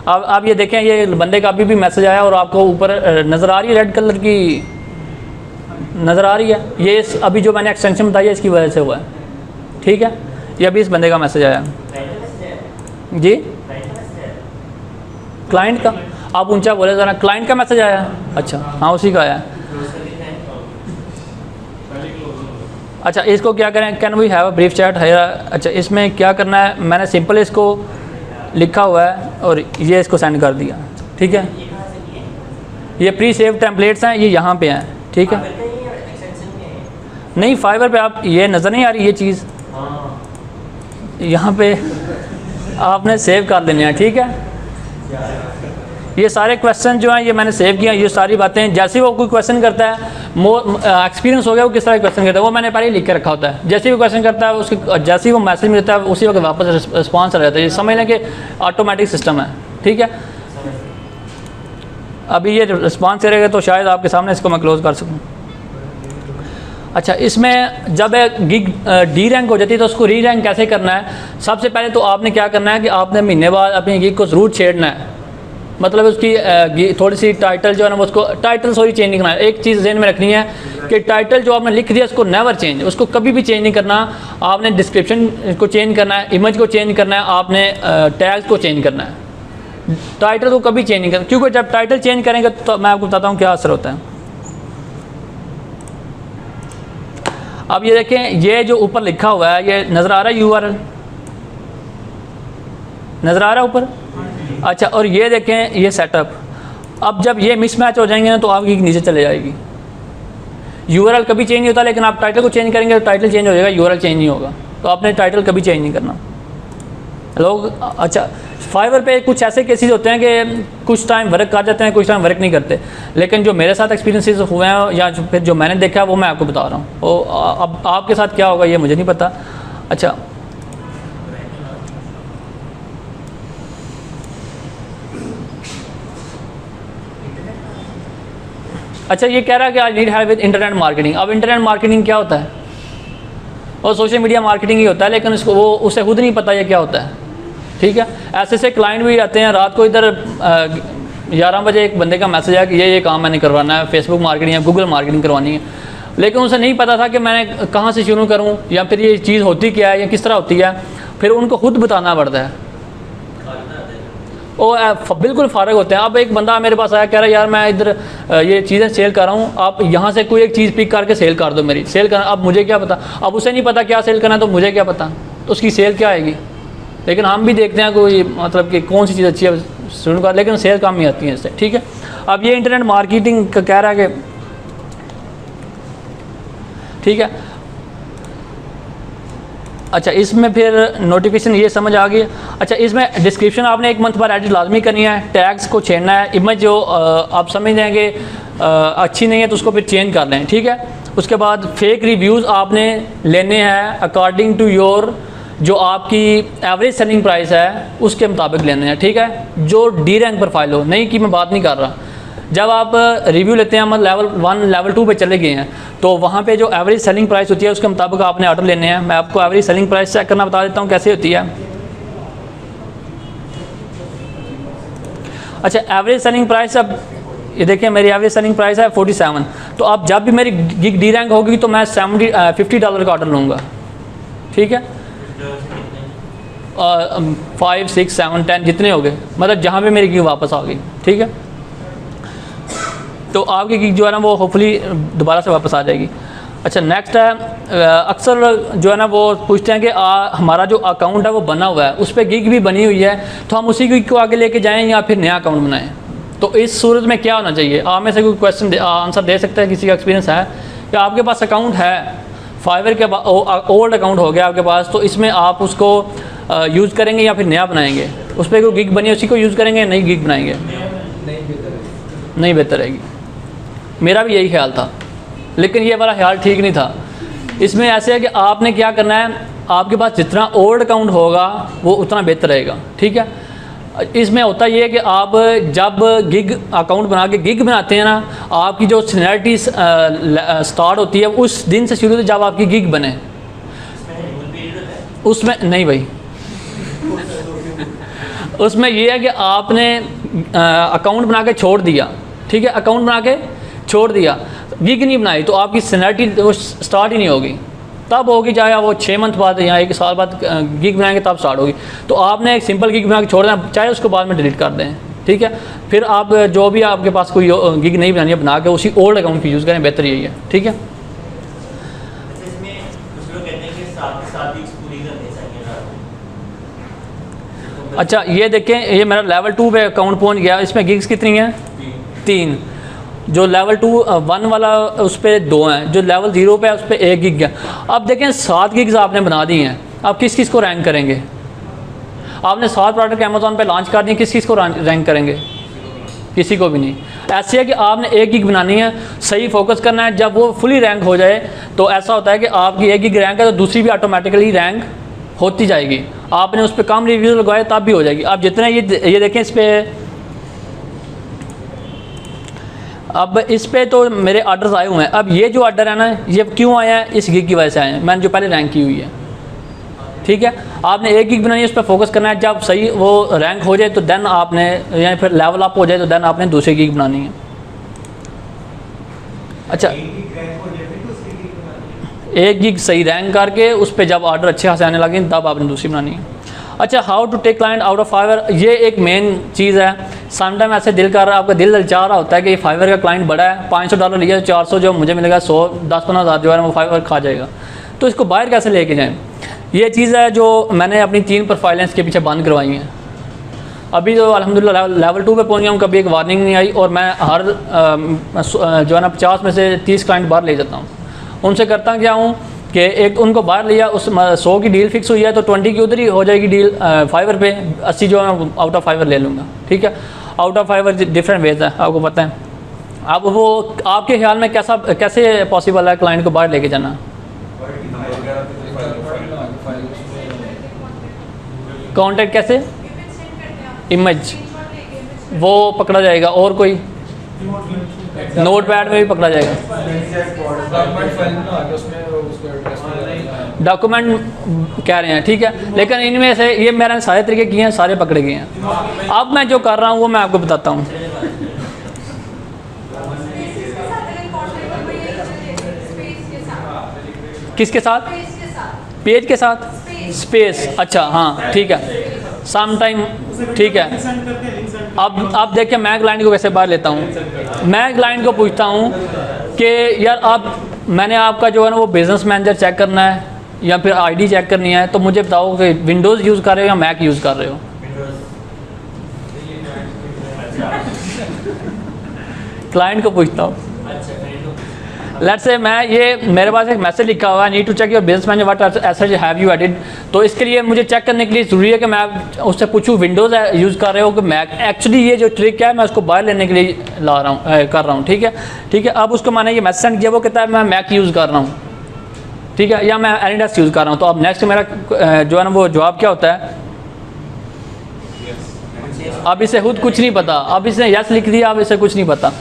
अब ये देखें, ये बंदे का अभी भी मैसेज आया और आपको ऊपर नज़र आ रही है, रेड कलर की नज़र आ रही है। ये अभी जो मैंने एक्सटेंशन बताई है इसकी वजह से हुआ है, ठीक है। ये अभी इस बंदे का मैसेज आया जी, क्लाइंट का, आप ऊंचा बोले ज़रा, क्लाइंट का मैसेज आया, अच्छा हाँ उसी का आया। अच्छा, इसको क्या करें, can we have a brief chat है। अच्छा, इसमें क्या करना है, मैंने सिंपल इसको लिखा हुआ है और ये इसको सेंड कर दिया, ठीक है। ये प्री सेव टेम्पलेट्स हैं, ये यहाँ पे हैं, ठीक है। नहीं, फाइवर पे आप ये नज़र नहीं आ रही ये चीज़, यहाँ पे आपने सेव कर लेने हैं, ठीक है। ये सारे क्वेश्चन जो हैं ये मैंने सेव किया, ये सारी बातें। जैसे वो कोई क्वेश्चन करता है, एक्सपीरियंस हो गया वो किस तरह क्वेश्चन करता है वो मैंने पहले ही लिख के रखा होता है। जैसे भी क्वेश्चन करता है उसके जैसे ही वो मैसेज मिलता है उसी वक्त वापस रिस्पॉन्स आ जाता है। ये समझ लें कि ऑटोमेटिक सिस्टम है, ठीक है। अभी ये रिस्पॉन्स करेगा तो शायद आपके सामने इसको मैं क्लोज कर सकूँ। अच्छा, इसमें जब गिग डी रैंक हो जाती है तो उसको री रैंक कैसे करना है। सबसे पहले तो आपने क्या करना है कि आपने महीने बाद अपनी गिग को ज़रूर छेड़ना है। मतलब उसकी थोड़ी सी टाइटल जो है ना उसको टाइटल चेंज नहीं करना है। एक चीज़ ज़हन में रखनी है कि टाइटल जो आपने लिख दिया उसको नेवर चेंज, उसको कभी भी चेंज नहीं करना। आपने डिस्क्रिप्शन को चेंज करना है, इमेज को चेंज करना है, आपने टैग्स को चेंज करना है। टाइटल को कभी चेंज नहीं करना, क्योंकि जब टाइटल चेंज करेंगे तो मैं आपको बताता हूँ क्या असर होता है। अब ये देखें, ये जो ऊपर लिखा हुआ है ये नज़र आ रहा है, URL नज़र आ रहा है ऊपर। अच्छा, और ये देखें ये सेटअप। अब जब ये मिसमैच हो जाएंगे ना तो आपकी नीचे चले जाएगी। URL कभी चेंज नहीं होता, लेकिन आप टाइटल को चेंज करेंगे तो टाइटल चेंज हो जाएगा, URL चेंज नहीं होगा। तो आपने टाइटल कभी चेंज नहीं करना लोग। अच्छा, फाइवर पे कुछ ऐसे केसेस होते हैं कि कुछ टाइम वर्क कर जाते हैं, कुछ टाइम वर्क नहीं करते। लेकिन जो मेरे साथ एक्सपीरियंसेस हुए हैं या फिर जो मैंने देखा है वो मैं आपको बता रहा हूँ। तो अब आपके साथ क्या होगा ये मुझे नहीं पता। अच्छा, अच्छा, ये कह रहा है कि I need help with internet marketing. अब इंटरनेट मार्केटिंग क्या होता है, और सोशल मीडिया मार्केटिंग ही होता है, लेकिन उसको वो उसे खुद नहीं पता ये क्या होता है, ठीक है। ऐसे ऐसे क्लाइंट भी आते हैं रात को, इधर 11 बजे एक बंदे का मैसेज आया कि ये काम मैंने करवाना है, फेसबुक मार्केटिंग या गूगल मार्केटिंग करवानी है, लेकिन उसे नहीं पता था कि मैंने कहाँ से शुरू करूँ या फिर ये चीज़ होती क्या है या किस तरह होती है। फिर उनको खुद बताना पड़ता है, वो बिल्कुल फ़ारग होते हैं। अब एक बंदा मेरे पास आया, कह रहा है यार मैं इधर ये चीज़ें सेल कर रहा हूँ, आप यहाँ से कोई एक चीज़ पिक करके सेल कर दो मेरी, सेल करना। अब मुझे क्या पता, अब उसे नहीं पता क्या सेल करना है तो मुझे क्या पता तो उसकी सेल क्या आएगी। लेकिन हम भी देखते हैं कोई मतलब कि कौन सी चीज़ अच्छी है शुरू कर, लेकिन सेल कम ही आती है इससे, ठीक है। अब ये इंटरनेट मार्केटिंग का कह रहा है कि ठीक है, अच्छा, इसमें फिर नोटिफिकेशन ये समझ आ गई। अच्छा, इसमें डिस्क्रिप्शन आपने 1 मंथ बाद एडिट लाजमी करनी है, टैग्स को छेड़ना है, इमेज जो आप समझ जाएंगे अच्छी नहीं है तो उसको फिर चेंज कर लें, ठीक है। उसके बाद फेक रिव्यूज़ आपने लेने हैं अकॉर्डिंग टू योर, जो आपकी एवरेज सेलिंग प्राइस है उसके मुताबिक लेने हैं, ठीक है। जो डी रैंक प्रोफाइल हो, नहीं कि मैं बात नहीं कर रहा, जब आप रिव्यू लेते हैं, मतलब लेवल 1 लेवल 2 पे चले गए हैं, तो वहाँ पे जो एवरेज सेलिंग प्राइस होती है उसके मुताबिक आपने ऑर्डर लेने हैं। मैं आपको एवरेज सेलिंग प्राइस चेक करना बता देता हूँ कैसे होती है। अच्छा, एवरेज सेलिंग प्राइस, अब ये देखिए मेरी एवरेज सेलिंग प्राइस है 47, तो अब जब भी मेरी गिग डी रैंक होगी तो मैं $50 का ऑर्डर लूँगा, ठीक है। 5, 6, 7, 10 जितने हो गए, मतलब जहाँ पे मेरी गिग वापस आ गई, ठीक है, तो आपकी गिग जो है ना वो होपफुली दोबारा से वापस आ जाएगी। अच्छा, नेक्स्ट है अक्सर जो है ना वो पूछते हैं कि हमारा जो अकाउंट है वो बना हुआ है, उस पर गिग भी बनी हुई है, तो हम उसी गिग को आगे लेके जाएं या फिर नया अकाउंट बनाएं। तो इस सूरत में क्या होना चाहिए? आप में से कोई क्वेश्चन आंसर दे सकता है? किसी का एक्सपीरियंस है कि आपके पास अकाउंट है, फाइवर के ओल्ड अकाउंट हो गया आपके पास, तो इसमें आप उसको यूज़ करेंगे या फिर नया बनाएंगे? उस पर कोई गिग बनी है उसी को यूज़ करेंगे या नई गिग बनाएंगे? नहीं बेहतर रहेगी। मेरा भी यही ख्याल था, लेकिन ये वाला ख्याल ठीक नहीं था। इसमें ऐसे है कि आपने क्या करना है, आपके पास जितना ओल्ड अकाउंट होगा वो उतना बेहतर रहेगा, ठीक है। इसमें होता ये है कि आप जब गिग अकाउंट बना के गिग बनाते हैं ना, आपकी जो सीनियरिटी स्टार्ट होती है उस दिन से शुरू होती है जब आपकी गिग बने। उसमें नहीं भाई उसमें ये है कि आपने अकाउंट बना के छोड़ दिया, ठीक है, अकाउंट बना के छोड़ दिया, गिग नहीं बनाई, तो आपकी सीनियरिटी वो स्टार्ट ही नहीं होगी। तब होगी चाहे वो 6 मंथ बाद या 1 साल बाद गिग बनाएंगे तब स्टार्ट होगी। तो आपने एक सिंपल गिग बना के छोड़ दें, चाहे उसको बाद में डिलीट कर दें, ठीक है। फिर आप जो भी आपके पास कोई गिग नहीं बनानी है बना के उसी ओल्ड अकाउंट की यूज़ करें, बेहतर यही है, ठीक है। अच्छा, ये देखें, ये मेरा लेवल 2 पे अकाउंट पहुंच गया, इसमें गिग्स कितनी हैं? 3। जो लेवल 1 वाला उस पर 2 हैं, जो लेवल 0 पे है उस पर 1 गिग है। अब देखें 7 गिग्स आपने बना दी हैं, आप किस किस को रैंक करेंगे? आपने 7 प्रोडक्ट अमेज़ॉन पे लॉन्च कर दिए, किस किस को रैंक करेंगे? किसी को भी नहीं। ऐसे है कि आपने 1 गिग बनानी है, सही फोकस करना है। जब वो फुली रैंक हो जाए तो ऐसा होता है कि आपकी 1 गिग रैंक है तो दूसरी भी ऑटोमेटिकली रैंक होती जाएगी। आपने उस पर कम रिव्यू लगवाए तब भी हो जाएगी। आप जितने ये देखें इस पर, अब इस पे तो मेरे ऑर्डर्स आए हुए हैं। अब ये जो ऑर्डर है ना, ये क्यों आया है? इस गिग की वजह से आए हैं, मैंने जो पहले रैंक की हुई है, ठीक है। आपने 1 गिग बनानी है, उस पर फोकस करना है। जब सही वो रैंक हो जाए तो देन आपने, या फिर लेवल अप हो जाए तो देन आपने दूसरी गिग बनानी है। अच्छा, 1 गिग सही रैंक करके उस पर जब ऑर्डर अच्छे खासे आने लगे तब आपने दूसरी बनानी है। अच्छा, how to take client out of Fiverr, ये एक मेन चीज़ है। समटाइम ऐसे दिल कर रहा है, आपका दिल ललचा रहा होता है कि फाइवर का क्लाइंट बड़ा है, $500 लिया, 400 जो मुझे मिलेगा, 100, 10-15 हज़ार जो है वो फाइवर खा जाएगा। तो इसको बाहर कैसे लेके जाएं? ये चीज़ है जो मैंने अपनी 3 प्रोफाइलें इसके पीछे बंद करवाई हैं। अभी तो अल्हम्दुलिल्लाह लेवल 2 पे पहुंच गया हूँ, कभी एक वार्निंग नहीं आई, और मैं हर जो है ना 50 में से 30 क्लाइंट बाहर ले जाता हूँ। उनसे करता क्या हूँ कि एक उनको बाहर लिया, उस 100 की डील फिक्स हुई है तो 20 की उधर ही हो जाएगी डील फाइवर पे, 80 जो है आउट ऑफ फाइवर ले लूँगा, ठीक है। Out of Fiverr different ways है, आपको पता है। अब वो आपके ख्याल में कैसे पॉसिबल है क्लाइंट को बाहर लेके जाना? कॉन्टैक्ट कैसे? इमेज वो पकड़ा जाएगा, और कोई नोट पैड में भी पकड़ा जाएगा। डॉक्यूमेंट कह रहे हैं, ठीक है, लेकिन इनमें से ये मैंने सारे तरीके किए हैं, सारे पकड़े गए हैं। अब मैं जो कर रहा हूँ वो मैं आपको बताता हूँ। किसके साथ? पेज के साथ स्पेस। अच्छा, हाँ ठीक है, सम टाइम, ठीक है। अब देखिए मैं क्लाइंट को कैसे बाहर लेता हूँ। मैं क्लाइंट को पूछता हूँ कि यार मैंने आपका जो है ना वो बिज़नेस मैनेजर चेक करना है या फिर आईडी चेक करनी है, तो मुझे बताओ कि विंडोज़ यूज़ कर रहे हो या मैक यूज़ कर रहे हो? क्लाइंट को पूछता हूँ। लेट्स से मैं ये मेरे पास एक मैसेज लिखा हुआ है, need to check your business manager what assets have you added. तो इसके लिए मुझे चेक करने के लिए ज़रूरी है कि मैं उससे पूछूं विंडोज़ यूज़ कर रहे हो कि मैक। एक्चुअली ये जो ट्रिक है मैं उसको बाहर लेने के लिए ला रहा हूँ कर रहा हूँ, ठीक है ठीक है। अब उसको मैंने ये मैसेज सेंड किया, वो कहता है मैं मैक यूज़ कर रहा हूँ, ठीक है, या मैं एनीडेस्क यूज़ कर रहा हूँ। तो अब नेक्स्ट मेरा जो है ना वो जवाब क्या होता है, अब इसे खुद कुछ नहीं पता, अब इसने यस लिख दिया, अब इसे कुछ नहीं पता।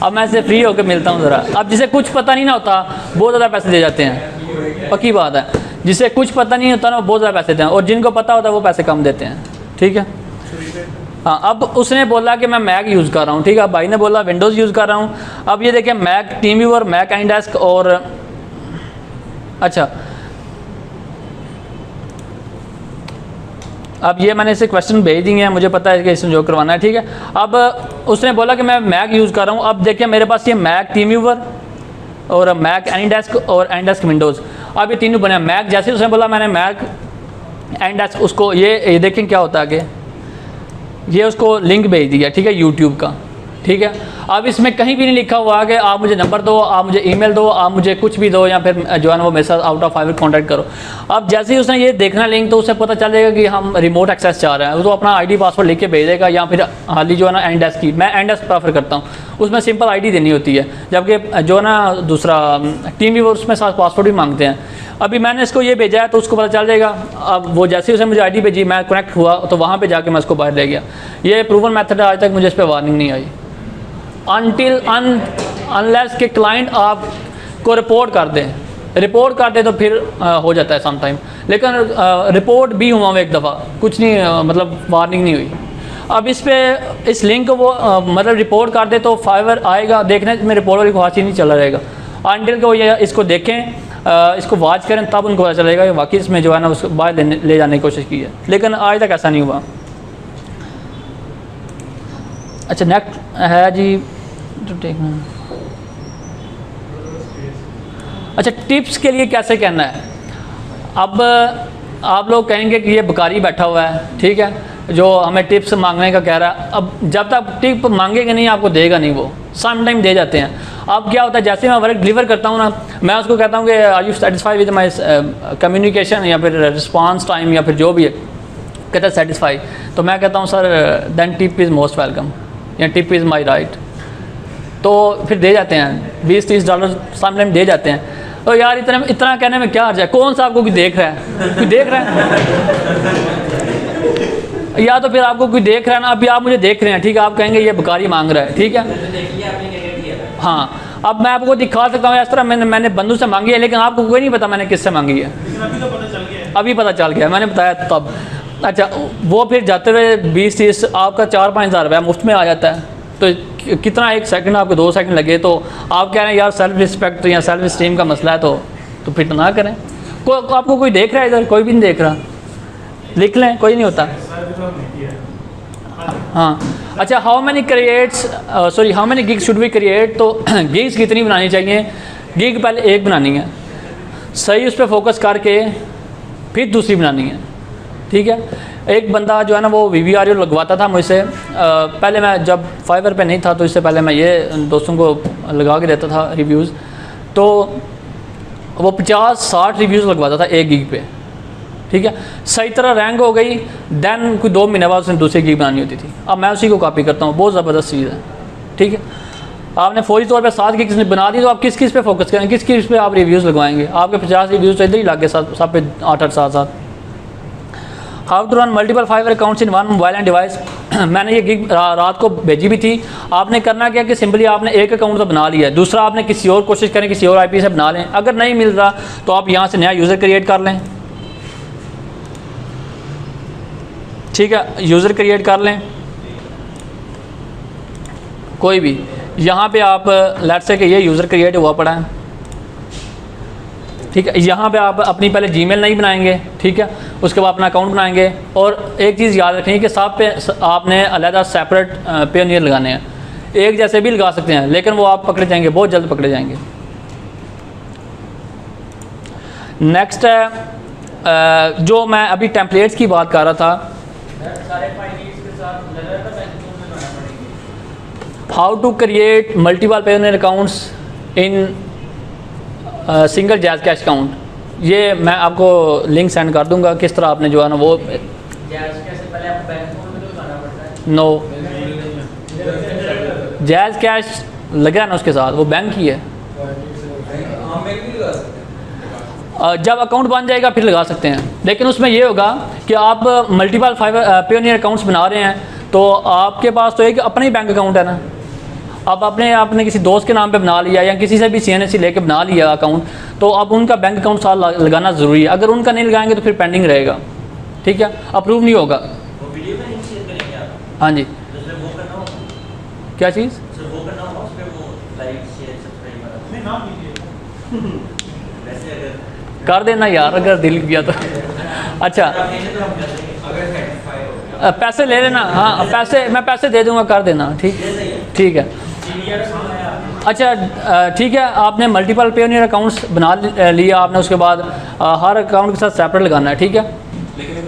अब मैं इसे फ्री होकर मिलता हूँ ज़रा। अब जिसे कुछ पता नहीं ना होता बहुत ज़्यादा पैसे दे जाते हैं, पक्की बात है। जिसे कुछ पता नहीं होता ना वो बहुत ज़्यादा पैसे देते हैं, और जिनको पता होता है वो पैसे कम देते हैं, ठीक है। हाँ, अब उसने बोला कि मैं मैक यूज़ कर रहा हूँ, ठीक है। भाई ने बोला विंडोज़ यूज़ कर रहा हूँ। अब ये देखें Mac TeamViewer, Mac AnyDesk और अच्छा, अब ये मैंने इसे क्वेश्चन भेज दिए हैं, मुझे पता है कि इसमें जो करवाना है, ठीक है। अब उसने बोला कि मैं मैक यूज़ कर रहा हूँ। अब देखिए मेरे पास ये मैक टीम व्यूअर और मैक एनीडेस्क और एनीडेस्क विंडोज़, अब ये तीनों बने। मैक जैसे उसने बोला मैंने मैक एनीडेस्क उसको ये देखें क्या होता है कि ये उसको लिंक भेज दिया, ठीक है, यूट्यूब का, ठीक है। अब इसमें कहीं भी नहीं लिखा हुआ कि आप मुझे नंबर दो, आप मुझे ईमेल दो, आप मुझे कुछ भी दो, या फिर जो है ना वो मेरे साथ आउट ऑफ फाइवर कॉन्टैक्ट करो। अब जैसे ही उसने ये देखना लिंक तो उसे पता चल जाएगा कि हम रिमोट एक्सेस चाह रहे हैं, तो अपना आईडी पासवर्ड लिख के भेज देगा। या फिर हाल ही जो है ना एनीडेस्क की, मैं एनीडेस्क प्रेफर करता हूँ, उसमें सिंपल आईडी देनी होती है, जबकि जो है ना दूसरा टीम व्यूअर उसमें साथ पासवर्ड भी मांगते हैं। अभी मैंने इसको ये भेजा है तो उसको पता चल जाएगा। अब वो जैसे ही उसने मुझे आईडी भेजी, मैं कनेक्ट हुआ तो वहाँ पे जाके मैं उसको बाहर ले गया। ये प्रूवन मेथड है, आज तक मुझे इस पर वार्निंग नहीं आई अनटिल अनलेस के क्लाइंट आपको रिपोर्ट कर दें तो फिर हो जाता है सम टाइम। लेकिन रिपोर्ट भी हुआ एक दफ़ा, कुछ नहीं मतलब वार्निंग नहीं हुई। अब इस लिंक को वो मतलब रिपोर्ट कर दे तो फाइवर आएगा देखने में, रिपोर्ट वाली को हाथ ही नहीं चला रहेगा अनटिल को ये इसको देखें, इसको वॉच करें, तब उनको पता चलेगा कि वाकई इसमें जो है ना उसको बाहर ले जाने की कोशिश की है। लेकिन आज तक ऐसा नहीं हुआ। अच्छा नेक्स्ट है जी, अच्छा टिप्स के लिए कैसे कहना है। अब आप लोग कहेंगे कि ये बेकारी बैठा हुआ है, ठीक है, जो हमें टिप्स मांगने का कह रहा है। अब जब तक टिप मांगेगा नहीं आपको देगा नहीं, वो सम टाइम दे जाते हैं। अब क्या होता है, जैसे मैं वर्क डिलीवर करता हूँ ना, मैं उसको कहता हूँ कि are you satisfy with my communication या फिर रिस्पॉन्स टाइम या फिर जो भी है, कहता है सेटिस्फाई। तो मैं कहता हूँ sir then tip is most welcome या टिप इज़ माई राइट। तो फिर दे जाते हैं $20-30 सम टाइम दे जाते हैं। तो यार इतना कहने में क्या अर्ज है, कौन सा आपको कोई देख रहा है, कोई देख रहा है या तो फिर आपको कोई देख रहा है ना। अभी आप मुझे देख रहे हैं, ठीक है, आप कहेंगे ये बेकारी मांग रहा है, ठीक है। हाँ, अब मैं आपको दिखा सकता हूँ इस तरह मैंने बंदू से मांगी है, लेकिन आपको कोई नहीं पता मैंने किससे मांगी है। अभी पता चल गया, मैंने बताया तब। अच्छा, वो फिर जाते हुए 20-30 आपका 4-5 हज़ार रुपया मुफ्त में आ जाता है। तो कितना 1 सेकंड आपको 2 सेकंड लगे, तो आप कह रहे हैं यार सेल्फ रिस्पेक्ट या सेल्फ स्टीम का मसला है, तो फिर तो ना करें। आपको कोई देख रहा है इधर, कोई भी नहीं देख रहा, लिख लें, कोई नहीं होता। हाँ, अच्छा, how many gigs should we create. तो गिग्स कितनी बनानी चाहिए, गिग पहले एक बनानी है, सही उस पर फोकस करके फिर दूसरी बनानी है, ठीक है। एक बंदा जो है ना वो VVRO लगवाता था मुझसे, पहले मैं जब फाइवर पे नहीं था तो इससे पहले मैं ये दोस्तों को लगा के देता था रिव्यूज़। तो वो 50-60 रिव्यूज़ लगवाता था 1 गिग पे, ठीक है। सही तरह रैंक हो गई, देन कोई 2 महीने बाद उसने दूसरी गिग बनानी होती थी। अब मैं उसी को कॉपी करता हूँ, बहुत ज़बरदस्त चीज़ है, ठीक है। आपने फौरी तौर पे 7 गिग्स बना दी, तो आप किस पे फोकस करेंगे, किस पे आप रिव्यूज़ लगवाएंगे। आपके 50 रिव्यूज़ तो इधर ही लग गए, सब पे 8-8 7-7। How to run multiple Fiverr accounts in one mobile and device. मैंने ये गिग रात को भेजी भी थी। आपने करना क्या कि सिंपली आपने एक अकाउंट तो बना लिया है, दूसरा आपने किसी और कोशिश करें, किसी और IP से बना लें। अगर नहीं मिल रहा तो आप यहाँ से नया यूज़र क्रिएट कर लें, ठीक है, यूज़र क्रिएट कर लें कोई भी। यहाँ पे आप लेट्स से कि ये यूज़र क्रिएट हुआ पड़ा है, ठीक है। यहाँ पे आप अपनी पहले जीमेल नहीं बनाएंगे, ठीक है, उसके बाद अपना अकाउंट बनाएंगे। और एक चीज़ याद रखेंगे कि सब पे आपने अलग सेपरेट पेयोनियर लगाने हैं। एक जैसे भी लगा सकते हैं, लेकिन वो आप पकड़े जाएंगे, बहुत जल्द पकड़े जाएंगे। नेक्स्ट है जो मैं अभी टेम्पलेट्स की बात कर रहा था, how to create multiple Payoneer accounts in single JazzCash account, ये मैं आपको लिंक सेंड कर दूंगा किस तरह आपने जो है ना वो नो जैज़ कैश लगा है ना उसके साथ, वो बैंक ही है। जब अकाउंट बन जाएगा फिर लगा सकते हैं, लेकिन उसमें ये होगा कि आप मल्टीपल पायोनियर अकाउंट्स बना रहे हैं तो आपके पास तो एक अपना ही बैंक अकाउंट है ना। अब आपने किसी दोस्त के नाम पे बना लिया या किसी से भी CNSC लेके बना लिया अकाउंट, तो अब उनका बैंक अकाउंट साथ लगाना ज़रूरी है। अगर उनका नहीं लगाएंगे तो फिर पेंडिंग रहेगा, ठीक है, अप्रूव नहीं होगा। हाँ जी, क्या चीज़ कर देना यार अगर दिल किया तो। अच्छा पैसे ले लेना, हाँ पैसे मैं पैसे दे दूंगा, कर देना, ठीक है। अच्छा ठीक है, आपने मल्टीपल पेयोनियर अकाउंट्स बना लिया आपने, उसके बाद हर अकाउंट के साथ सेपरेट लगाना है, ठीक है। लेकिन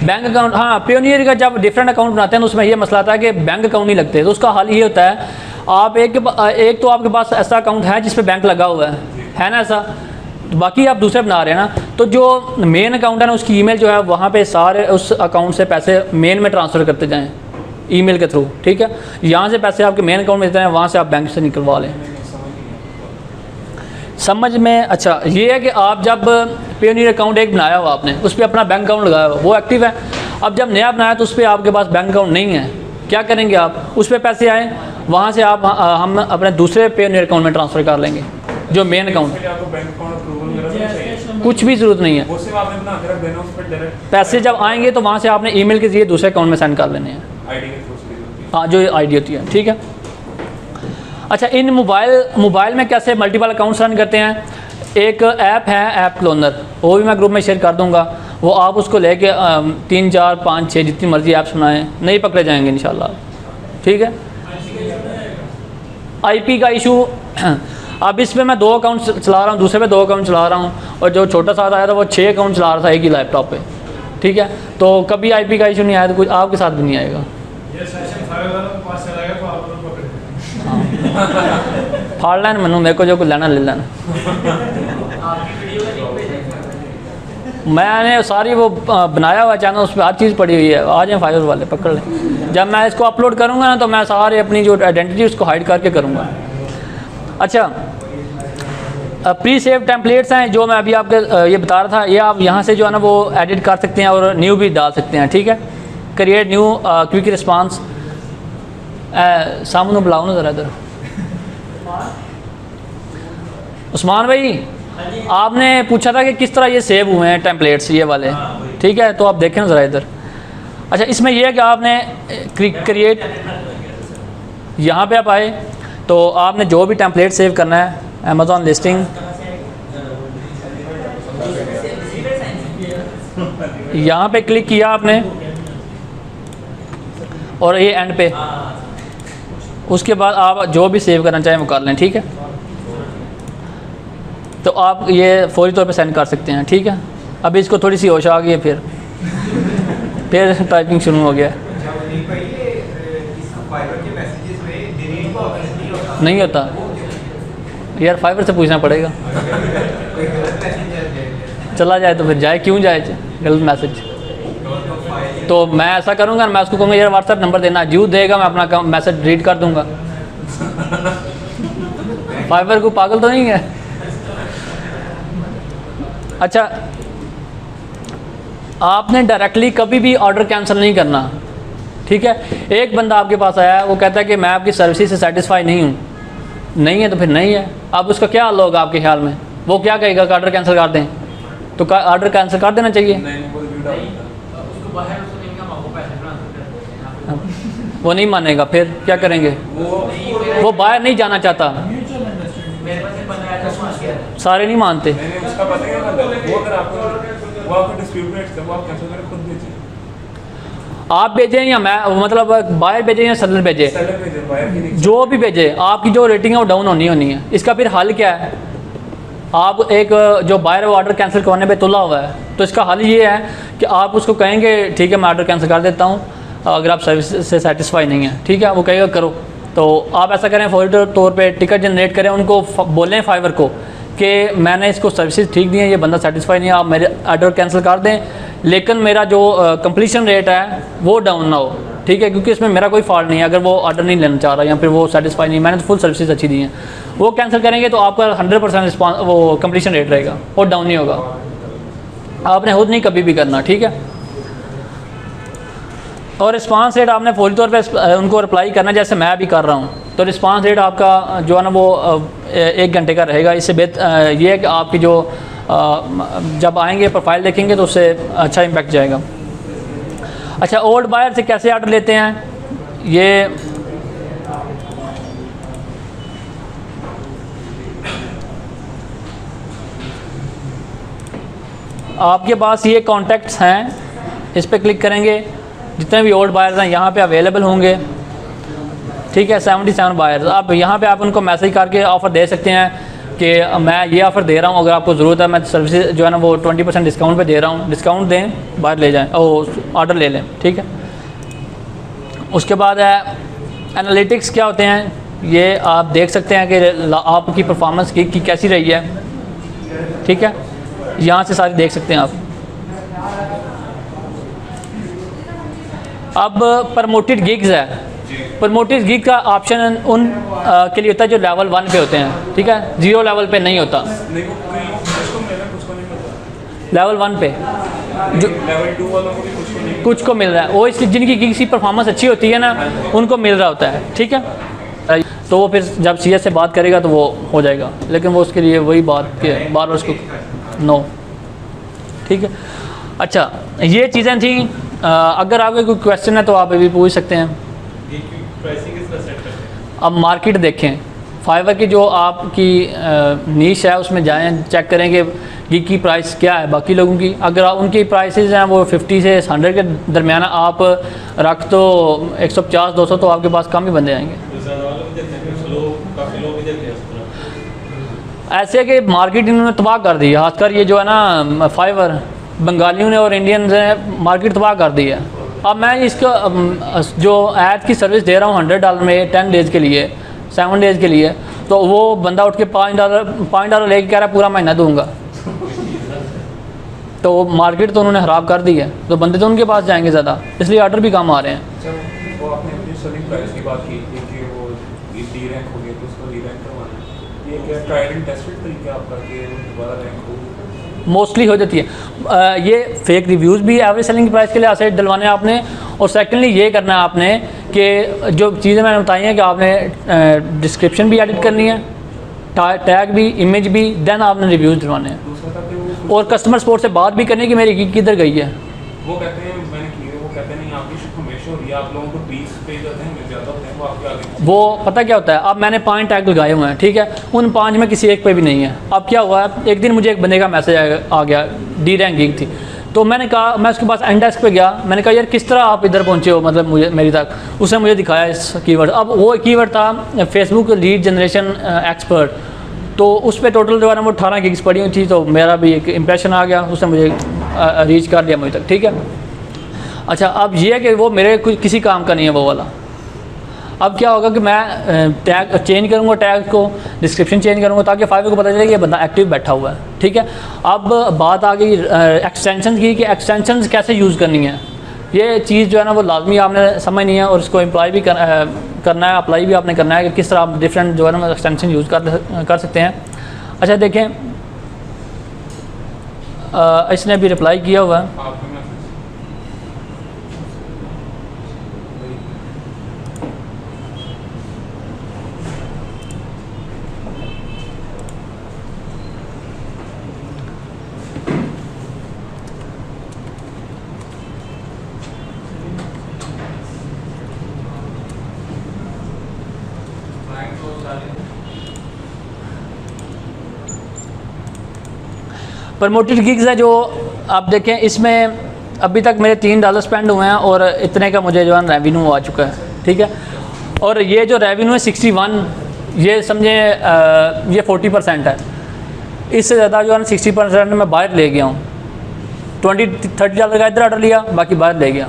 बैंक अकाउंट हाँ, पेयोनियर का जब डिफरेंट अकाउंट बनाते हैं तो उसमें ये मसला आता है कि बैंक अकाउंट नहीं लगते, तो उसका हल ये होता है आप एक तो आपके पास ऐसा अकाउंट है जिस पे बैंक लगा हुआ है ना ऐसा, तो बाकी आप दूसरे बना रहे हैं ना, तो जो मेन अकाउंट है ना उसकी ईमेल जो है वहाँ पे सारे उस अकाउंट से पैसे मेन में ट्रांसफ़र करते जाएँ ईमेल के थ्रू, ठीक है। यहाँ से पैसे आपके मेन अकाउंट में देते हैं, वहाँ से आप बैंक से निकलवा लें। समझ में? अच्छा ये है कि आप जब पेयोनियर अकाउंट एक बनाया हुआ आपने, उस पर अपना बैंक अकाउंट लगाया हुआ वो एक्टिव है। अब जब नया बनाया तो उस पर आपके पास बैंक अकाउंट नहीं है, क्या करेंगे आप? उस पर पैसे आए, वहाँ से आप हम अपने दूसरे पेयोनियर अकाउंट में ट्रांसफ़र कर लेंगे जो मेन अकाउंट। कुछ भी ज़रूरत नहीं है, पैसे जब आएंगे तो वहाँ से आपने ईमेल के जरिए दूसरे अकाउंट में सेंड कर लेने हैं, हाँ जो आईडी होती है, ठीक है। अच्छा इन मोबाइल में कैसे मल्टीपल अकाउंट्स रन करते हैं? एक ऐप है ऐप क्लोनर, वो भी मैं ग्रुप में शेयर कर दूंगा, वो आप उसको लेके 3 4 5 6 जितनी मर्जी ऐप्स बनाएं, नहीं पकड़े जाएंगे इंशाल्लाह, ठीक है। IP का इशू, अब इस पर मैं 2 अकाउंट चला रहा हूँ, दूसरे पे 2 अकाउंट चला रहा हूँ, और जो छोटा साथ आया था वो 6 अकाउंट चला रहा था एक ही लैपटॉप पे, ठीक है। तो कभी IP का इशू नहीं आया तो कुछ आपके साथ भी नहीं आएगा। फाड़ लेना मनु, मेरे को जो कुछ लेना ले लेना। मैंने सारी वो बनाया हुआ चैनल, उस पर हर चीज़ पड़ी हुई है, आ जाए फाइवर वाले पकड़ लें। जब मैं इसको अपलोड करूँगा ना तो मैं सारे अपनी जो आइडेंटिटी उसको हाइड करके करूँगा। अच्छा प्री सेव टेम्पलेट्स हैं जो मैं अभी आपके ये बता रहा था, ये आप यहाँ से जो है ना वो एडिट कर सकते हैं और न्यू भी डाल सकते हैं, ठीक है। क्रिएट न्यू क्विक रिस्पांस, सामने बुलाओ ना ज़रा इधर। उस्मान भाई आपने पूछा था कि किस तरह ये सेव हुए हैं टेम्पलेट्स ये वाले, ठीक है, तो आप देखें ना ज़रा इधर। अच्छा इसमें यह है कि आपने क्रिएट, यहाँ पे आप आए तो आपने जो भी टेम्पलेट सेव करना है, अमेज़ॉन लिस्टिंग, यहाँ पे क्लिक किया आपने और ये एंड पे, उसके बाद आप जो भी सेव करना चाहें वो कर लें, ठीक है। तो आप ये फौरी तौर पे सेंड कर सकते हैं, ठीक है। अभी इसको थोड़ी सी होश आ गई है, फिर टाइपिंग शुरू हो गया। नहीं होता यार, फाइवर से पूछना पड़ेगा। चला जाए तो फिर जाए, क्यों जाए गलत मैसेज। तो मैं ऐसा करूँगा, मैं उसको कहूँगा यार व्हाट्सएप नंबर देना, जूँ देगा मैं अपना मैसेज डिलीट कर दूँगा। फाइवर को पागल तो नहीं है। अच्छा आपने डायरेक्टली कभी भी ऑर्डर कैंसिल नहीं करना, ठीक है। एक बंदा आपके पास आया है, वो कहता है कि मैं आपकी सर्विस से सेटिस्फाई नहीं हूँ, नहीं है तो फिर नहीं है। अब उसका क्या हल होगा आपके ख्याल में? वो क्या कहेगा कि ऑर्डर कैंसिल कर दें, तो ऑर्डर कैंसिल कर देना चाहिए। वो नहीं मानेगा, फिर क्या करेंगे? वो बाहर नहीं जाना चाहता, सारे नहीं मानते। आप भेजें या मैं, मतलब बायर भेजें या सेलर भेजे, जो भी भेजे, आपकी जो रेटिंग है वो डाउन होनी है। इसका फिर हल क्या है? आप एक जो बायर ऑर्डर कैंसिल करवाने पे तुला हुआ है, तो इसका हल ये है कि आप उसको कहेंगे ठीक है मैं ऑर्डर कैंसिल कर देता हूँ अगर आप सर्विस से सेटिस्फाई नहीं है, ठीक है। वो कहेगा करो, तो आप ऐसा करें फौरी तौर पे टिकट जनरेट करें, उनको बोलें फाइवर को कि मैंने इसको सर्विसेज ठीक दी है, ये बंदा सेटिस्फाई नहीं है, आप मेरे ऑर्डर कैंसिल कर दें, लेकिन मेरा जो कंप्लीशन रेट है वो डाउन ना हो, ठीक है, क्योंकि इसमें मेरा कोई फॉल्ट नहीं है। अगर वो ऑर्डर नहीं लेना चाह रहा या फिर वो सेटिस्फाई नहीं, मैंने तो फुल सर्विसेज अच्छी दी हैं, वो कैंसिल करेंगे तो आपका 100% रिस्पॉन्स वो कंप्लीशन रेट रहेगा, वो डाउन नहीं होगा। आपने खुद नहीं कभी भी करना, ठीक है। और रिस्पांस रेट आपने फौरी तौर पे उनको रिप्लाई करना, जैसे मैं भी कर रहा हूँ। तो रिस्पांस रेट आपका जो है ना वो 1 घंटे का रहेगा। इससे बेहतर ये है कि आपकी जो जब आएंगे प्रोफाइल देखेंगे तो उससे अच्छा इम्पैक्ट जाएगा। अच्छा, ओल्ड बायर से कैसे ऑर्डर लेते हैं, ये आपके पास ये कॉन्टैक्ट्स हैं, इस पर क्लिक करेंगे, जितने भी ओल्ड बायर्स हैं यहाँ पे अवेलेबल होंगे, ठीक है। 77 बायर्स, आप यहाँ पे आप उनको मैसेज करके ऑफ़र दे सकते हैं कि मैं ये ऑफ़र दे रहा हूँ, अगर आपको ज़रूरत है, मैं सर्विस जो है ना वो 20% डिस्काउंट पे दे रहा हूँ, डिस्काउंट दें, बाहर ले जाएँ, ऑर्डर ले लें, ठीक है। उसके बाद है एनालिटिक्स, क्या होते हैं ये आप देख सकते हैं कि आपकी परफॉर्मेंस की कैसी रही है, ठीक है, यहाँ से सारी देख सकते हैं आप। अब प्रमोटेड गिग्स है, प्रमोटेड गिग का ऑप्शन उन के लिए होता है जो लेवल 1 पे होते हैं, ठीक है, 0 लेवल पे नहीं होता, लेवल 1 पे जो लेवल 2 वालों को भी कुछ को नहीं, कुछ को मिल रहा है, वो इसलिए जिनकी गिग्स की परफॉर्मेंस अच्छी होती है ना उनको मिल रहा होता है, ठीक है। तो वो फिर जब CS से बात करेगा तो वो हो जाएगा, लेकिन वो उसके लिए वही बात कि बार बार उसको नो, ठीक है। अच्छा, ये चीज़ें थी। अगर आपके कोई क्वेश्चन है तो आप अभी पूछ सकते हैं। अब मार्केट देखें, फाइवर की जो आपकी नीश है उसमें जाएं, चेक करें कि गिग की प्राइस क्या है बाकी लोगों की। अगर उनकी प्राइसेस हैं वो 50 से 100 के दरमियान, आप रख तो 150-200 तो आपके पास कम ही बंदे आएंगे। ऐसे कि मार्केट इन्होंने तबाह कर दी है, खासकर ये जो है ना फाइवर, बंगालियों ने और इंडियंस ने मार्केट तबाह कर दी है। अब मैं इसका जो ऐड की सर्विस दे रहा हूँ $100 में 10 डेज़ के लिए, 7 डेज़ के लिए, तो वो बंदा उठ के $5 लेके कह रहा है पूरा महीना दूंगा, तो मार्केट तो उन्होंने ख़राब कर दी है, तो बंदे तो उनके पास जाएंगे ज़्यादा, इसलिए ऑर्डर भी कम आ रहे हैं। वो आपने अपनी सेलिंग प्राइस की बात की थी कि वो डी रैंक हो गया तो उसको री रैंक करवाना है, ये क्या ट्रायल एंड टेस्टेड तरीका आपका कि दोबारा रैंक हो? मोस्टली हो जाती है। ये फेक रिव्यूज़ भी एवरेज सेलिंग प्राइस के लिए ऐसे डलवाने हैं आपने, और सेकंडली ये करना है आपने कि जो चीज़ें मैंने बताई हैं कि आपने डिस्क्रिप्शन भी एडिट करनी है, टैग भी, इमेज भी, देन आपने रिव्यूज़ डलवाने हैं, और कस्टमर सपोर्ट से बात भी करनी है कि मेरी गिग किधर गई है। वो कहते हैं मैंने की है, वो कहते नहीं आपकी शिप हमेशा हो रही है, आप लोगों को 20 पेज आते हैं, ज़्यादा होते हैं, वो आपके आगे। वो पता क्या होता है, अब मैंने 5 टैग लगाए हुए हैं, ठीक है, उन 5 में किसी एक पे भी नहीं है। अब क्या हुआ है, एक दिन मुझे एक बंदे का मैसेज आ गया, डी रैंक गिग थी, तो मैंने कहा, मैं उसके पास एंड डेस्क पे गया, मैंने कहा यार किस तरह आप इधर पहुंचे हो, मतलब मुझे मेरी तक, उसने मुझे दिखाया इस कीवर्ड। अब वो कीवर्ड था फेसबुक लीड जनरेशन एक्सपर्ट, तो उस पर टोटल जो है ना वो 18 गिग्स पड़ी हुई थी, तो मेरा भी एक इंप्रेशन आ गया, उसने मुझे रीच कर लिया मुझे तक, ठीक है। अच्छा, अब ये है कि वो मेरे किसी काम का नहीं है वो वाला। अब क्या होगा कि मैं टैग चेंज करूँगा, टैग को डिस्क्रिप्शन चेंज करूँगा, ताकि फाइवर को पता चले कि ये बंदा एक्टिव बैठा हुआ है, ठीक है। अब बात आ गई एक्सटेंशन की कि एक्सटेंशन कैसे यूज़ करनी है। ये चीज़ जो है ना वो लाजमी आपने समझनी है, और इसको अप्लाई भी करना है, अप्लाई भी आपने करना है कि किस तरह आप डिफरेंट जो है ना एक्सटेंशन यूज़ कर सकते हैं। अच्छा देखें, इसने भी रिप्लाई किया हुआ है। प्रमोटेड गिग्स है जो आप देखें, इसमें अभी तक मेरे $3 स्पेंड हुए हैं और इतने का मुझे जो है रेवेन्यू आ चुका है, ठीक है। और ये जो रेवेन्यू है 61, ये समझे ये 40% है, इससे ज़्यादा जो है ना 60% मैं बाहर ले गया हूँ। $20-30 का इधर ऑर्डर लिया, बाकी बाहर ले गया।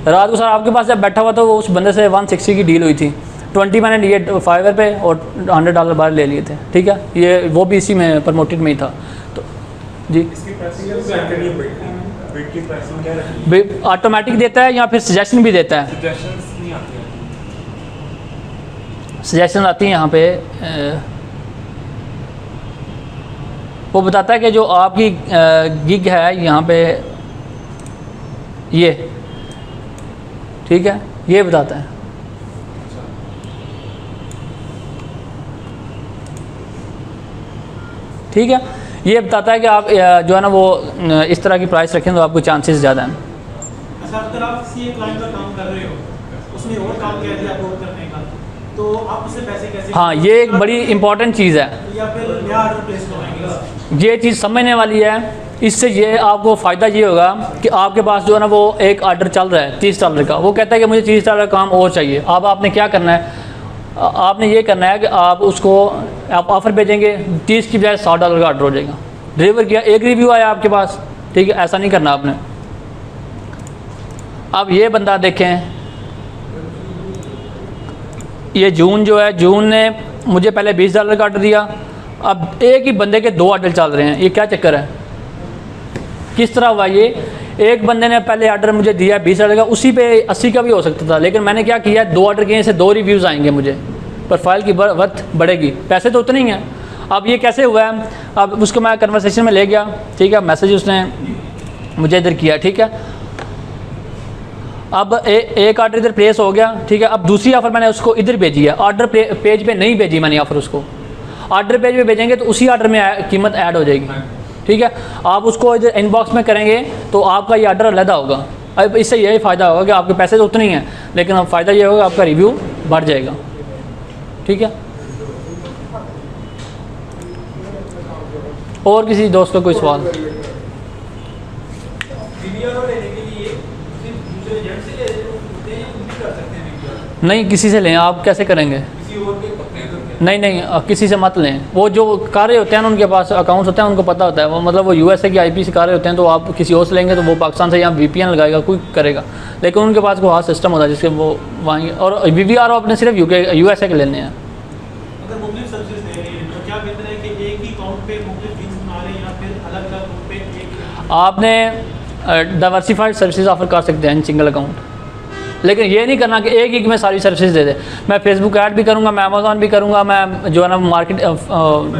रात को सर आपके पास जब बैठा हुआ तो वो उस बंदे से 160 की डील हुई थी, 20 मैंने लिए फाइवर पे और $100 बाहर ले लिए थे, ठीक है। ये वो भी इसी में प्रमोटेड में ही था। तो जी इसकी प्राइसिंग बिट की प्राइसिंग क्या रखी? ऑटोमेटिक देता है या फिर सजेशन भी देता है? सजेशंस नहीं आते हैं। सजेशन आती है यहाँ पे, वो बताता है कि जो आपकी गिग है यहाँ पे ये, ठीक है, ये बताता है। ठीक है, ये बताता है कि आप जो है ना वो इस तरह की प्राइस रखें तो आपको चांसेस ज़्यादा हैं। अच्छा, अगर आप किसी एक क्लाइंट का काम कर रहे हो, उसने और काम कह दिया आपको करने का, तो आप उससे पैसे कैसे? हाँ, ये एक बड़ी इंपॉर्टेंट चीज़ है, या फिर नया ऑर्डर प्लेस करवाएंगे? ये चीज़ समझने वाली है। इससे ये आपको फ़ायदा ये होगा कि आपके पास जो है ना वो एक ऑर्डर चल रहा है $30 का, वो कहता है कि मुझे $30 का काम और चाहिए। अब आपने क्या करना है, आपने ये करना है कि आप उसको आप ऑफ़र भेजेंगे, 30 की बजाय $60 का ऑर्डर हो जाएगा। डिलीवर किया, एक रिव्यू आया आपके पास, ठीक है, ऐसा नहीं करना आपने। अब ये बंदा देखें, ये जून जो है, जून ने मुझे पहले $20 का ऑर्डर दिया, अब एक ही बंदे के 2 ऑर्डर चल रहे हैं। ये क्या चक्कर है, किस तरह हुआ ये? एक बंदे ने पहले ऑर्डर मुझे दिया $20 का, उसी पे 80 का भी हो सकता था, लेकिन मैंने क्या किया, 2 ऑर्डर किए से 2 रिव्यूज़ आएंगे, मुझे प्रोफाइल की वर्थ बढ़ेगी, पैसे तो उतने ही हैं। अब ये कैसे हुआ है, अब उसको मैं कन्वर्सेशन में ले गया, ठीक है, मैसेज उसने मुझे इधर किया, ठीक है। अब एक ऑर्डर इधर प्लेस हो गया, ठीक है। अब दूसरी ऑफ़र मैंने उसको इधर भेजी है, ऑर्डर पेज पे नहीं भेजी मैंने ऑफ़र उसको। ऑर्डर पेज पे भेजेंगे तो उसी ऑर्डर में कीमत ऐड हो जाएगी, ठीक है। आप उसको इधर इनबॉक्स में करेंगे तो आपका ये ऑर्डर अलग होगा। अब इससे यही फ़ायदा होगा कि आपके पैसे तो उतने ही हैं, लेकिन अब फ़ायदा ये होगा आपका रिव्यू बढ़ जाएगा, ठीक है। और किसी दोस्त का कोई सवाल? नहीं, किसी से लें। आप कैसे करेंगे? नहीं, किसी से मत लें। वो जो कर रहे होते हैं उनके पास अकाउंट्स होते हैं, उनको पता होता है, वो मतलब वो USA की IP से कर रहे होते हैं, तो आप किसी और से लेंगे तो वो पाकिस्तान से यहाँ VPN लगाएगा, कोई करेगा, लेकिन उनके पास कोई हाथ सिस्टम होता है जिसके वो वहीं, और BVR आपने सिर्फ USA के लेने हैं। अगर मुख्तलिफ सर्विसेज दे रही है तो क्या बेहतर है कि एक ही अकाउंट पे मुख्तलिफ गिग्स बना लें या फिर अलग-अलग अकाउंट पे एक? आपने डाइवर्सिफाइड सर्विसेज ऑफर कर सकते हैं सिंगल अकाउंट, लेकिन ये नहीं करना कि एक ही में सारी सर्विसेज दे दे। मैं फेसबुक ऐड भी करूँगा, मैं अमेज़ॉन भी करूँगा, मैं जो है ना मार्केट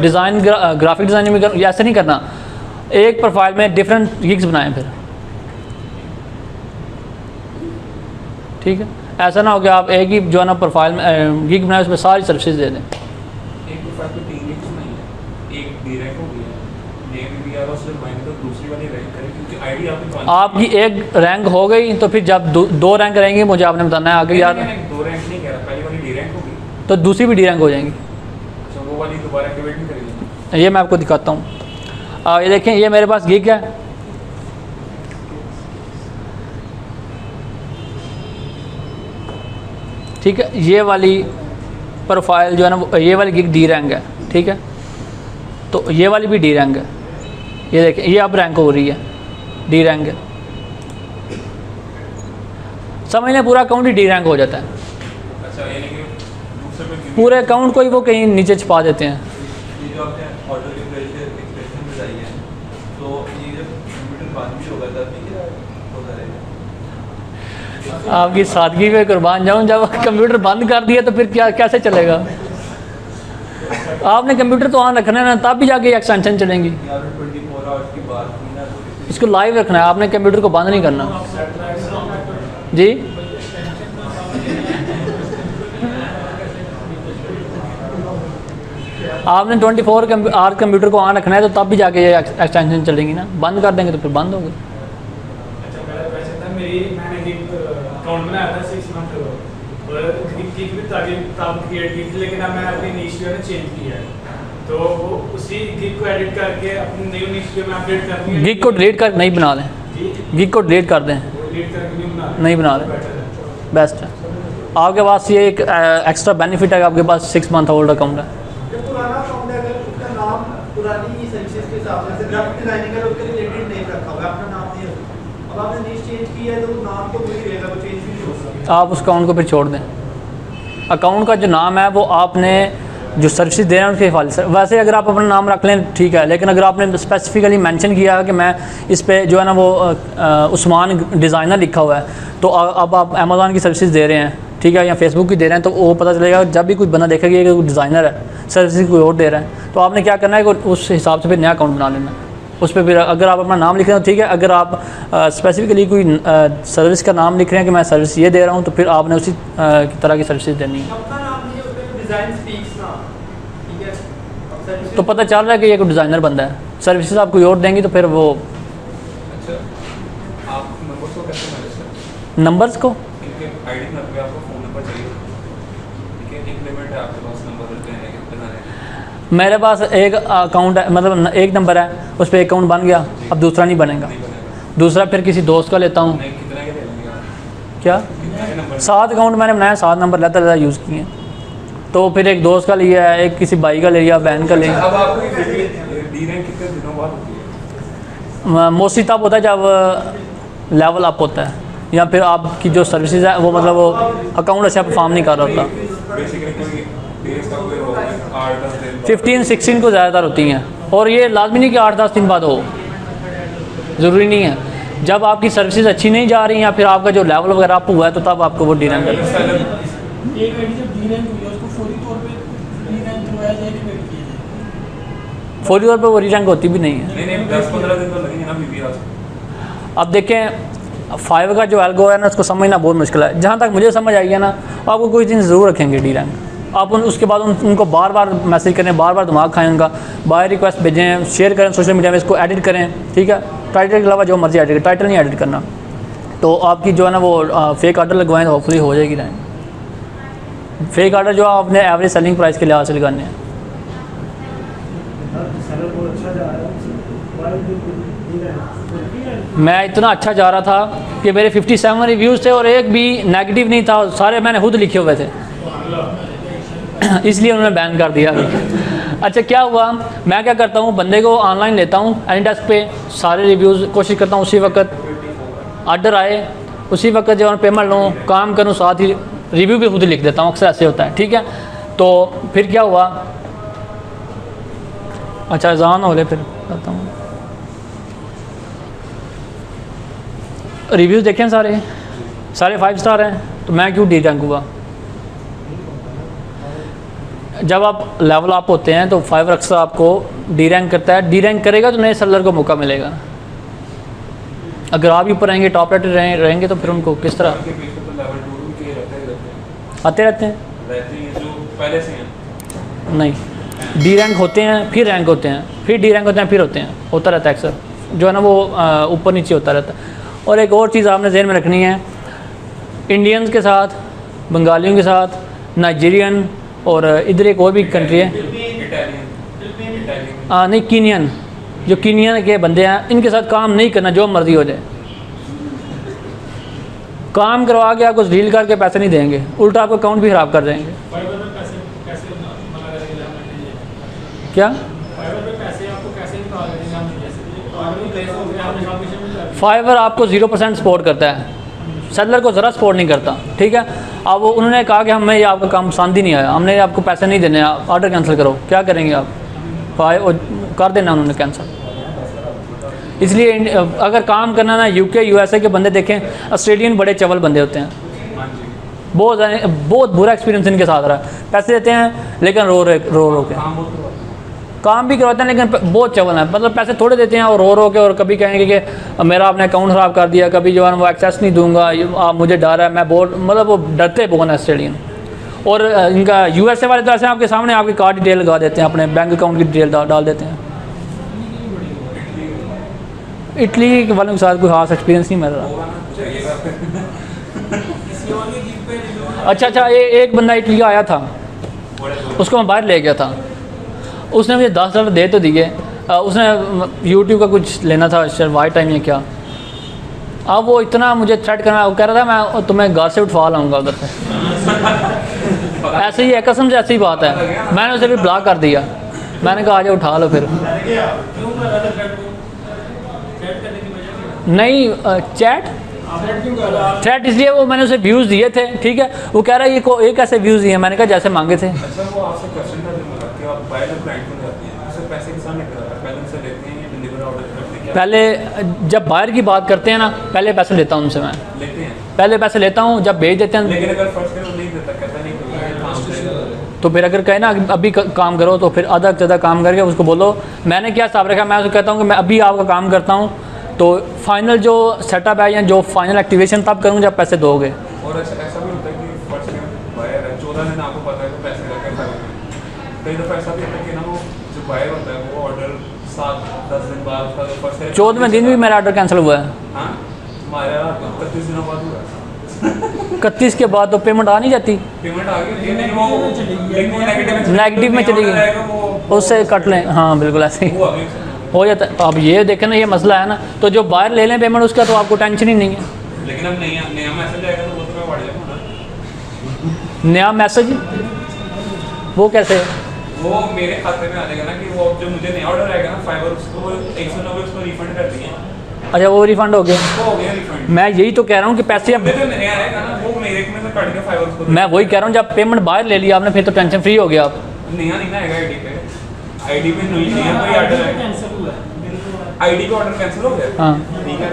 डिज़ाइन ग्राफिक डिज़ाइनिंग भी करूँ, ऐसे नहीं करना। एक प्रोफाइल में डिफरेंट गिग्स बनाएं फिर, ठीक है। ऐसा ना हो कि आप एक ही जो है ना प्रोफाइल में गिग बनाए, उसमें सारी सर्विसेज दे दें। एक प्रोफाइल पे 3 गिग्स नहीं है, एक डी रैंक हो गया, नेम भी आ रहा उससे माइंड तो दूसरी वाली रैंक करें, क्योंकि आईडी आपकी एक रैंक हो गई तो फिर जब 2 रैंक रहेंगे मुझे आपने बताना है आगे। यार 2 रैंक नहीं कह रहा, पहली वाली डी रैंक होगी तो दूसरी भी डी रैंक हो जाएंगी। अच्छा, वो वाली दोबारा एक्टिवेट नहीं करेगी? ये मैं आपको दिखाता हूँ। ये देखें, ये मेरे पास गिग है, ठीक है। ये वाली प्रोफाइल जो है ना, ये वाली गिग डी रैंक है, ठीक है। तो ये वाली भी डी रैंक है, ये देखें, ये अब रैंक हो रही है, डी रैंक है। समझ लें पूरा अकाउंट ही डी रैंक हो जाता है। अच्छा, यानी कि दूसरे पे पूरे अकाउंट को ही वो कहीं नीचे छुपा देते हैं। ये जो आपने ऑर्डर की एक्सप्रेशन बताई है, तो ये जब कंप्यूटर बंद भी होगा तब भी क्या होता रहेगा? आपकी सादगी पे कुर्बान जाऊं, जब कंप्यूटर बंद कर दिया तो फिर क्या कैसे चलेगा? आपने कंप्यूटर तो ऑन रखना है ना, तब भी जाके एक्सटेंशन चलेंगी। 24 आवर्स की बात की ना, तो इसको लाइव रखना है, आपने कंप्यूटर को बंद नहीं करना जी। आपने 24 आवर कंप्यूटर को ऑन रखना है, तो तब भी जाके ये एक्सटेंशन चलेंगी ना। बंद कर देंगे तो फिर बंद होगी। अच्छा, मेरा क्वेश्चन था, मैंने एक अकाउंट बनाया था 6 मंथ और गिग भी ताकि क्रिएट की थी, लेकिन अब मैंने अपनी निश जो है चेंज किया है, तो वो उसी गिग को एडिट करके अपनी नई निश में अपडेट करनी है। गिग को डिलीट कर नहीं बना लें, गिग को डिलीट कर दें, डिलीट करके नहीं बना लें, बेस्ट है। आपके पास ये एक एक्स्ट्रा बेनिफिट है, आपके पास 6 मंथ ओल्ड अकाउंट है। पुराना अकाउंट है, अगर उसका नाम पुरानी सर्विसेज के हिसाब से ग्राफिक डिजाइनिंग है, उसके रिलेटेड नहीं रखा हुआ, अपना नाम नहीं है, अब आपने निश चेंज किया है तो नाम तो वही रहेगा, वो चेंज भी नहीं होगा। आप उस अकाउंट को फिर छोड़ दें। अकाउंट का जो नाम है वो आपने जो सर्विसेज दे रहे हैं उसके हवाले से, वैसे अगर आप अपना नाम रख लें ठीक है, लेकिन अगर आपने स्पेसिफिकली मेंशन किया है कि मैं इस पे जो है ना वो उस्मान डिज़ाइनर लिखा हुआ है, तो अब आप अमेज़ॉन की सर्विसेज दे रहे हैं, ठीक है, या फेसबुक की दे रहे हैं, तो वो पता चलेगा जब भी कोई बंदा देखेगा कि कोई डिज़ाइनर है, सर्विसेज कोई और दे रहा है, तो आपने क्या करना है कि उस हिसाब से फिर नया अकाउंट बना लेना। उस पर फिर अगर आप अपना नाम लिख रहे हो ठीक है, अगर आप स्पेसिफिकली कोई सर्विस का नाम लिख रहे हैं कि मैं सर्विस ये दे रहा हूँ, तो फिर आपने उसी तरह की सर्विसेज देनी है। तो पता चल रहा है कि ये कोई डिज़ाइनर बंदा है, सर्विसेज आप कोई और देंगी तो फिर वो अच्छा, आप नंबर्स को कैसे मैनेज करते नंबर्स को क्योंकि आईडी नंबर पे आपको फ़ोन नंबर चाहिए, ठीक है, एक लिमिट है आपके पास नंबर देने के बनाने। मेरे पास एक अकाउंट है, मतलब एक नंबर है, उस पर अकाउंट बन गया, अब दूसरा नहीं बनेगा, दूसरा फिर किसी दोस्त का लेता हूँ। नहीं, कितने के ले लेंगे आप? क्या कितने के नंबर? 7 अकाउंट मैंने बनाया, 7 नंबर लेता यूज़ किए हैं, तो फिर एक दोस्त का लिया है, एक किसी भाई का ले लिया, बहन का ले लिया। अब आपको डी रैंक कितने दिनों बाद होती है? मोस्टली तब होता है जब लेवल अप होता है, या फिर आपकी जो सर्विसेज है वो मतलब वो अकाउंट अच्छा परफॉर्म नहीं कर रहा होता। बेसिकली कोई डेज का कोई होगा 8-10 दिन बाद। 15-16 को ज़्यादातर होती हैं, और ये लाजमी नहीं कि 8-10 दिन बाद हो, ज़रूरी नहीं है। जब आपकी सर्विसेज अच्छी नहीं जा रही या फिर आपका जो लेवल वगैरह अप हुआ है, तो तब आपको वो डी रैंक करना है। एक आईडी जब डी रैंक हुई है उसको फौरी तौर पे डी रैंक करवाया जाए कि वेट किया जाए? फौरी तौर पर वो री रैंक होती भी नहीं है। नहीं 10-15 दिन तो लगेंगे ना BBR। अब देखें फाइवर का जो एल्गो है ना, उसको समझना बहुत मुश्किल है। जहाँ तक मुझे समझ आई है ना, आपको कोई दिन ज़रूर रखेंगे डी रैंक, आप उसके बाद उनको बार बार मैसेज करें, बार बार दिमाग खाएं उनका, बाय रिक्वेस्ट भेजें, शेयर करें सोशल मीडिया में, इसको एडिट करें, ठीक है, टाइटल के अलावा जो मर्जी एडिट करें, टाइटल नहीं एडिट करना, तो आपकी जो है ना वो फेक आर्डर लगवाएं तो होपफुली हो जाएगी रैंक। फेक आर्डर जो आपने एवरेज सेलिंग प्राइस के लिहाज से लगाने हैं। मैं इतना अच्छा जा रहा था कि मेरे 57 रिव्यूज़ थे और एक भी नेगेटिव नहीं था, सारे मैंने खुद लिखे हुए थे इसलिए उन्होंने बैन कर दिया। अच्छा क्या हुआ, मैं क्या करता हूँ, बंदे को ऑनलाइन लेता हूँ एनीडेस्क पे, सारे रिव्यूज़ कोशिश करता हूँ उसी वक्त आर्डर आए, उसी वक्त जो है पेमेंट लूँ, काम करूँ, साथ ही रिव्यू भी खुद लिख देता हूँ, अक्सर ऐसे होता है, ठीक है। तो फिर क्या हुआ, अच्छा अज़ान हो ले, फिर करता हूँ। रिव्यूज़ देखें सारे 5 स्टार हैं, तो मैं क्यों डी रैंक हुआ। जब आप लेवल अप होते हैं तो फाइवर अक्सर आपको डी रैंक करता है, डी रैंक करेगा तो नए सेलर को मौका मिलेगा। अगर आप ऊपर रहेंगे, टॉप रेटेड रहेंगे, तो फिर उनको किस तरह आते रहते हैं। जो पहले से हैं नहीं, डी रैंक होते हैं, फिर रैंक होते हैं, फिर डी रैंक होते हैं, फिर होते हैं, होता रहता है अक्सर, जो है ना वो ऊपर नीचे होता रहता है। और एक और चीज़ आपने ज़हन में रखनी है, इंडियंस के साथ, बंगालियों के साथ, नाइजीरियन, और इधर एक और भी कंट्री है नहीं, कीनियन, जो कीनियन के बंदे हैं, इनके साथ काम नहीं करना, जो मर्ज़ी हो जाए। काम करवा के आपको डील करके पैसे नहीं देंगे, उल्टा आपका अकाउंट भी ख़राब कर देंगे। क्या फाइवर आपको 0% सपोर्ट करता है, सेलर को ज़रा सपोर्ट नहीं करता, ठीक है। अब वो उन्होंने कहा कि हमें ये आपका काम पसंद ही नहीं आया, हमने आपको पैसे नहीं देने, ऑर्डर कैंसिल करो। क्या करेंगे आप, कर देना उन्होंने कैंसिल। इसलिए अगर काम करना ना, UK USA के बंदे देखें, ऑस्ट्रेलियन बड़े चवल बंदे होते हैं, बहुत बुरा एक्सपीरियंस इनके साथ रहा। पैसे देते हैं लेकिन रो के काम भी करवाते हैं, लेकिन बहुत चवल है, मतलब पैसे थोड़े देते हैं और रो के, और कभी कहेंगे कि मेरा आपने अकाउंट ख़राब कर दिया, कभी जो है वो एक्सेस नहीं दूंगा, आप मुझे डर है, मैं बहुत, मतलब वो डरते बहुत हैं ऑस्ट्रेलियन। और इनका USA वाले तो ऐसे आपके सामने आपकी कार्ड डिटेल लगा देते हैं, अपने बैंक अकाउंट की डिटेल डाल देते हैं। इटली वालों के साथ कोई खास एक्सपीरियंस नहीं मिल रहा। अच्छा, एक बंदा इटली का आया था, उसको मैं बाहर ले गया था, उसने मुझे $10 दे तो दिए, उसने YouTube का कुछ लेना था, शायद वाई टाइम या क्या। अब वो इतना मुझे थ्रेट करना, वो कह रहा था मैं तुम्हें घर से उठवा लाऊंगा उधर से ऐसे ही है, कसम से ऐसी ही बात है। मैंने उसे भी ब्लॉक कर दिया, मैंने कहा आजा उठा लो। फिर नहीं चैट थ्रेड क्यों कर रहा है? थ्रेट इसलिए वो मैंने उसे व्यूज़ दिए थे, ठीक है, वो कह रहा है ये कैसे व्यूज़ दिए, मैंने कहा जैसे मांगे थे। अच्छा वो आपसे क्वेश्चन था जो मेरा कि आप बाय जब क्लाइंट को जाते हैं उससे पैसे के साथ निकल आता है, पहले उनसे लेते हैं या डिलीवर ऑर्डर करते हैं? पहले जब बायर की बात करते हैं ना, पहले पैसे लेता हूँ उनसे मैं, लेते हैं, पहले पैसे लेता हूँ, जब भेज देते हैं लेकिन अगर फर्स्ट करो नहीं देता, कहता नहीं तो फिर अगर कहे ना अभी काम करो तो फिर आधा से ज़्यादा काम करके उसको बोलो मैंने क्या हिसाब रखा, मैं उसको कहता हूँ कि मैं अभी आपका काम करता हूँ तो फाइनल जो सेटअप है या जो फाइनल एक्टिवेशन तब करूँगा जब पैसे दोगे। और ऐसा भी होता है कि फर्स्ट में बायर है 14 दिन आपको पता है तो पैसे लगे कई दफ़ा ऐसा भी होता है कि ना वो जो बायर होता है वो ऑर्डर 7-10 दिन बाद उसका जो फर्स्ट है 14वें दिन भी मेरा ऑर्डर कैंसिल हुआ है। हाँ हमारा 31 दिनों बाद हुआ है। 31 के बाद तो पेमेंट आ नहीं जाती, पेमेंट आ गई थी लेकिन वो नेगेटिव में चली गई, उससे कट लें। हाँ बिल्कुल ऐसे ही वो आ गई हो जाता है। तो अब ये देखें ना, ये मसला है ना, तो जो बाहर ले लें पेमेंट उसका तो आपको टेंशन ही नहीं है। लेकिन अब नया मैसेज आएगा तो वो तो मैं बढ़ जाऊँगा ना। नया मैसेज वो कैसे? वो मेरे खाते में आ जाएगा ना कि वो जो मुझे नया ऑर्डर आएगा ना फाइबर उसको 190 उसको रिफंड कर दिए, अच्छा वो रिफंड हो गया। वो हो गया रिफंड। मैं यही तो कह रहा हूँ कि पैसे अब मुझे जो नया आएगा ना वो मेरे में से कट के फाइबर उसको मैं वही कह रहा हूँ, जब पेमेंट बाहर ले लिया आपने फिर तो टेंशन फ्री हो गया आप। नया नहीं ना आएगा आईडी पे नया कोई ऑर्डर है, कैंसिल हुआ है। आईडी पे ऑर्डर कैंसिल हो गया। हाँ ठीक है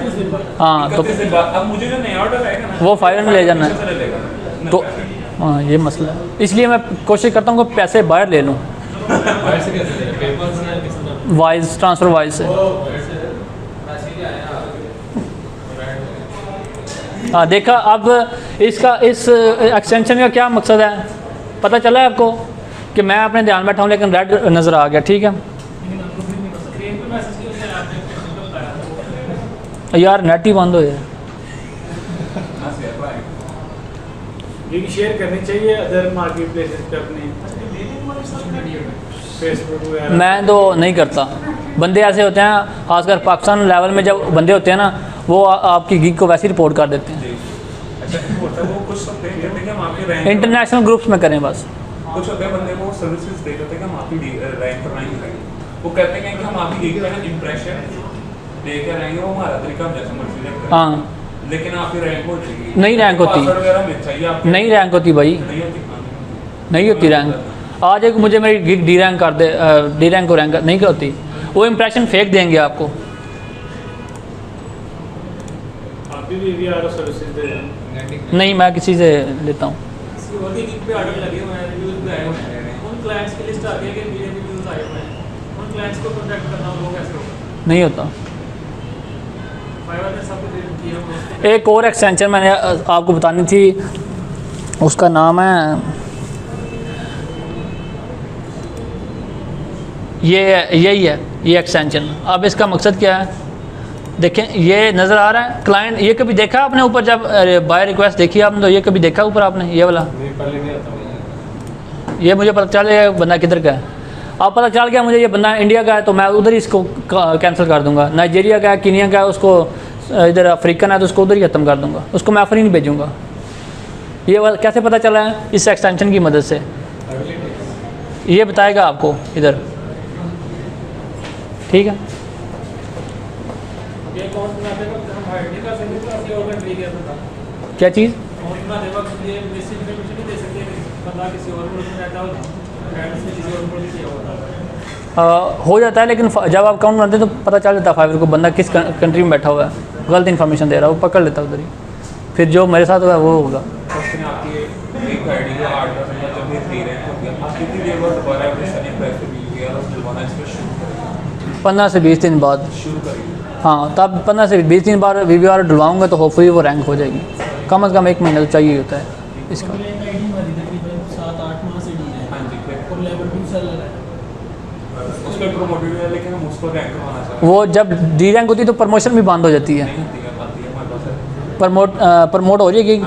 हाँ तो 31 दिन बाद अब मुझे जो नया ऑर्डर आएगा ना वो फाइनल में ले जाना है। से ले लेगा तो हाँ ये मसला है, इसलिए मैं कोशिश करता हूँ कि पैसे बाहर ले लूँ वाइज ट्रांसफ़र वाइज से। हाँ देखा, अब इसका इस एक्सटेंशन का क्या मकसद है पता चला है आपको कि मैं अपने ध्यान बैठा हूँ लेकिन रेड नज़र आ गया, ठीक है यार नेट ही बंद हो जाए। लिंक शेयर करनी चाहिए अदर मार्केट प्लेसेस पे अपने फेसबुक वगैरह। मैं तो नहीं करता, बंदे ऐसे होते हैं खासकर पाकिस्तान लेवल में जब बंदे होते हैं ना वो आपकी गिग को वैसे ही रिपोर्ट कर देते हैं। अच्छा होता है वो कुछ होते हैं कहते हैं कि हम आपकी रैंक इंटरनेशनल ग्रुप्स में करें बस। कुछ होते हैं बंदे को सर्विसेज दे देते हैं कि हम आपकी रैंक पर रैंक करेंगे, वो कहते हैं कि हम आपकी गिग पे इंप्रेशन दे के रहेंगे, वो हमारा तरीका हम जैसे मर्जी रखेंगे। हाँ लेकिन आपकी रैंक हो जाएगी, नहीं रैंक होती, पासवर्ड वगैरह मिल चाहिए आपको, नहीं रैंक होती भाई, नहीं होती नहीं होती रैंक। आज एक मुझे मेरी गिग डी रैंक कर दे, डी रैंक को रैंक नहीं होती, वो इंप्रेशन फेक देंगे आपको। आप भी वीवीआर सर्विसेज दे रहे हैं? नहीं मैं किसी से लेता हूँ। किसी और की गिग पे ऑर्डर लगे हुए हैं, रिव्यूज भी आए हुए हैं, उन क्लाइंट्स की लिस्ट आ गई है कि मेरे रिव्यूज आए हुए हैं, उन क्लाइंट्स को कॉन्टैक्ट करना वो कैसे होगा? नहीं होता। फाइवर ने सब कुछ किया हुआ है। एक और एक्सटेंशन मैंने आपको बतानी थी, उसका नाम है ये, यही है ये एक्सटेंशन। अब इसका मकसद क्या है देखें, ये नज़र आ रहा है क्लाइंट, ये कभी देखा आपने ऊपर जब बाय रिक्वेस्ट देखी आपने तो ये कभी देखा ऊपर आपने ये वाला? ये मुझे पता चल गया बंदा किधर का है। अब पता चल गया मुझे ये बंदा इंडिया का है तो मैं उधर ही इसको कैंसिल कर दूंगा। नाइजीरिया का है, कीनिया का है, उसको इधर अफ्रीकन है तो उसको उधर ही ख़त्म कर दूंगा, उसको मैं ऑफर ही नहीं भेजूँगा। ये वाला कैसे पता चला है? इस एक्सटेंशन की मदद से ये बताएगा आपको इधर, ठीक है। ये अकाउंट बनाते वक्त हम हाइड नहीं कर सकते तो किसी और कंट्री के अंदर क्या चीज़? अकाउंट बनाते वक्त ये मिस इन्फॉर्मेशन नहीं दे सकते कि बंदा किसी और मुल्क में रहता हो, क्लाइंट्स ने किसी और मुल्क में किया होता है। हो जाता है लेकिन जब आप अकाउंट बनाते हैं तो पता चल जाता है फाइवर को बंदा किस कंट्री में बैठा हुआ है, गलत इन्फॉर्मेशन दे रहा है वो पकड़ लेता है उधर ही, फिर जो मेरे साथ हुआ है वो होगा। उसने आपकी एक आईडी को 8-10 मिनट जब ये फ्री रैंक हो गया, आप कितनी देर बाद दोबारा अपने सनी प्राइस पे मिल गया और दिलवाना इस पर शुरू करेंगे? 15 से 20 दिन बाद। शुरू करेंगे हाँ तब 15 से 20 दिन बाद वीवीआर डलवाऊँगा तो होपफुली वो रैंक हो जाएगी। कम से कम 1 महीना तो चाहिए होता है इसका। आईडी हमारी तकरीबन 7-8 माह से डी है हाँ जी फिर और लेवल 2 सेलर है। उस पर प्रमोटेड है लेकिन हम उसको रैंक करवाना चाहते वो जब डी रैंक होती है तो प्रमोशन भी बंद हो जाती है, नहीं होती है, आती है हमारे पास प्रमोट हो जाएगी।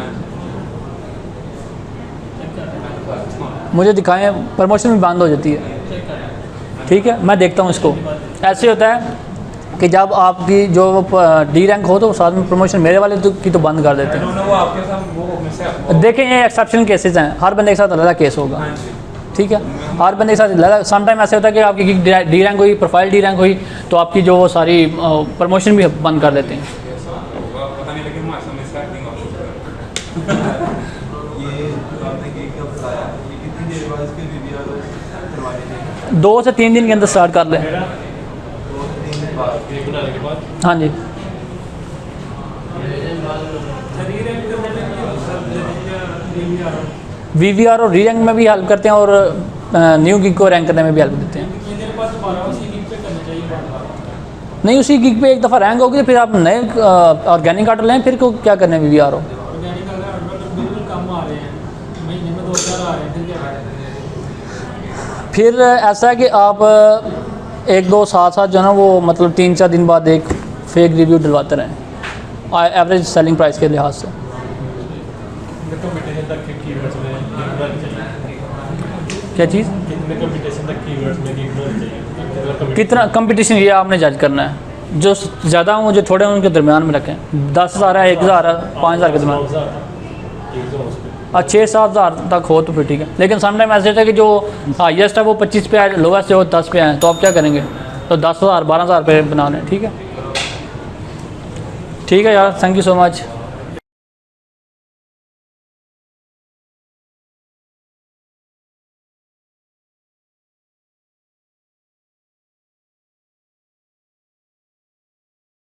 मुझे दिखाएं, प्रमोशन भी बंद हो जाती है, ठीक है मैं देखता हूँ इसको। ऐसे होता है कि जब आपकी जो डी रैंक हो तो साथ में प्रमोशन मेरे वाले की तो बंद कर देते हैं। वो आपके साथ वो में से आपको देखें ये एक्सेप्शनल केसेस हैं, हर बंदे के साथ अलग केस होगा, हाँ जी ठीक है हर बंदे के साथ अलग। सम टाइम ऐसे होता है कि आपकी डी रैंक हुई, प्रोफाइल डी रैंक हुई तो आपकी जो वो सारी प्रमोशन भी बंद कर देते हैं। ऐसा होगा पता नहीं, लेकिन हमारे समय से ये जो आपने केक का बताया, ये कितनी देर बाद इसके वीडियो करवाने चाहिए? 2 से 3 दिन के अंदर स्टार्ट कर लें। 2 से 3 दिन बाद केक बनाने के बाद हाँ जी। री-रैंक करने में भी DVR VVR और री-रैंक में भी हेल्प करते हैं और न्यू गिग को रैंक करने में भी हेल्प देते हैं। कितनी देर बाद दोबारा उसी गिग पे करना चाहिए बार-बार? नहीं, उसी गिग पे एक दफ़ा रैंक होगी फिर आप नए ऑर्गेनिक ऑर्डर लें, फिर को क्या करना है VVR हो। ऑर्गेनिक अगर ऑर्डर बिल्कुल कम आ रहे हैं, महीने में 2-4 आ रहे हैं, फिर क्या करें? फिर ऐसा है कि आप 1-2 साथ जो है ना वो मतलब 3-4 दिन बाद एक फेक रिव्यू डलवाते रहें एवरेज सेलिंग प्राइस के लिहाज से। कंपटीशन तक के कीवर्ड्स में गिग बनानी चाहिए। क्या चीज़? कितने कंपटीशन तक कीवर्ड्स में गिग बनानी चाहिए? कितना कंपटीशन ये आपने जज करना है। जो ज़्यादा हों जो थोड़े हों उनके दरमियान में रखें। 10,000 है, 1,000 है, 5,000 के दरमियान। 6-7 हज़ार तक हो तो फिर ठीक है, लेकिन समटाइम ऐसे होता है कि जो हाईएस्ट है वो 25 पे है, लोवेस्ट है वो 10 पे है, तो आप क्या करेंगे? तो 10,000 12,000 पे बना लें। ठीक है यार, थैंक यू सो मच।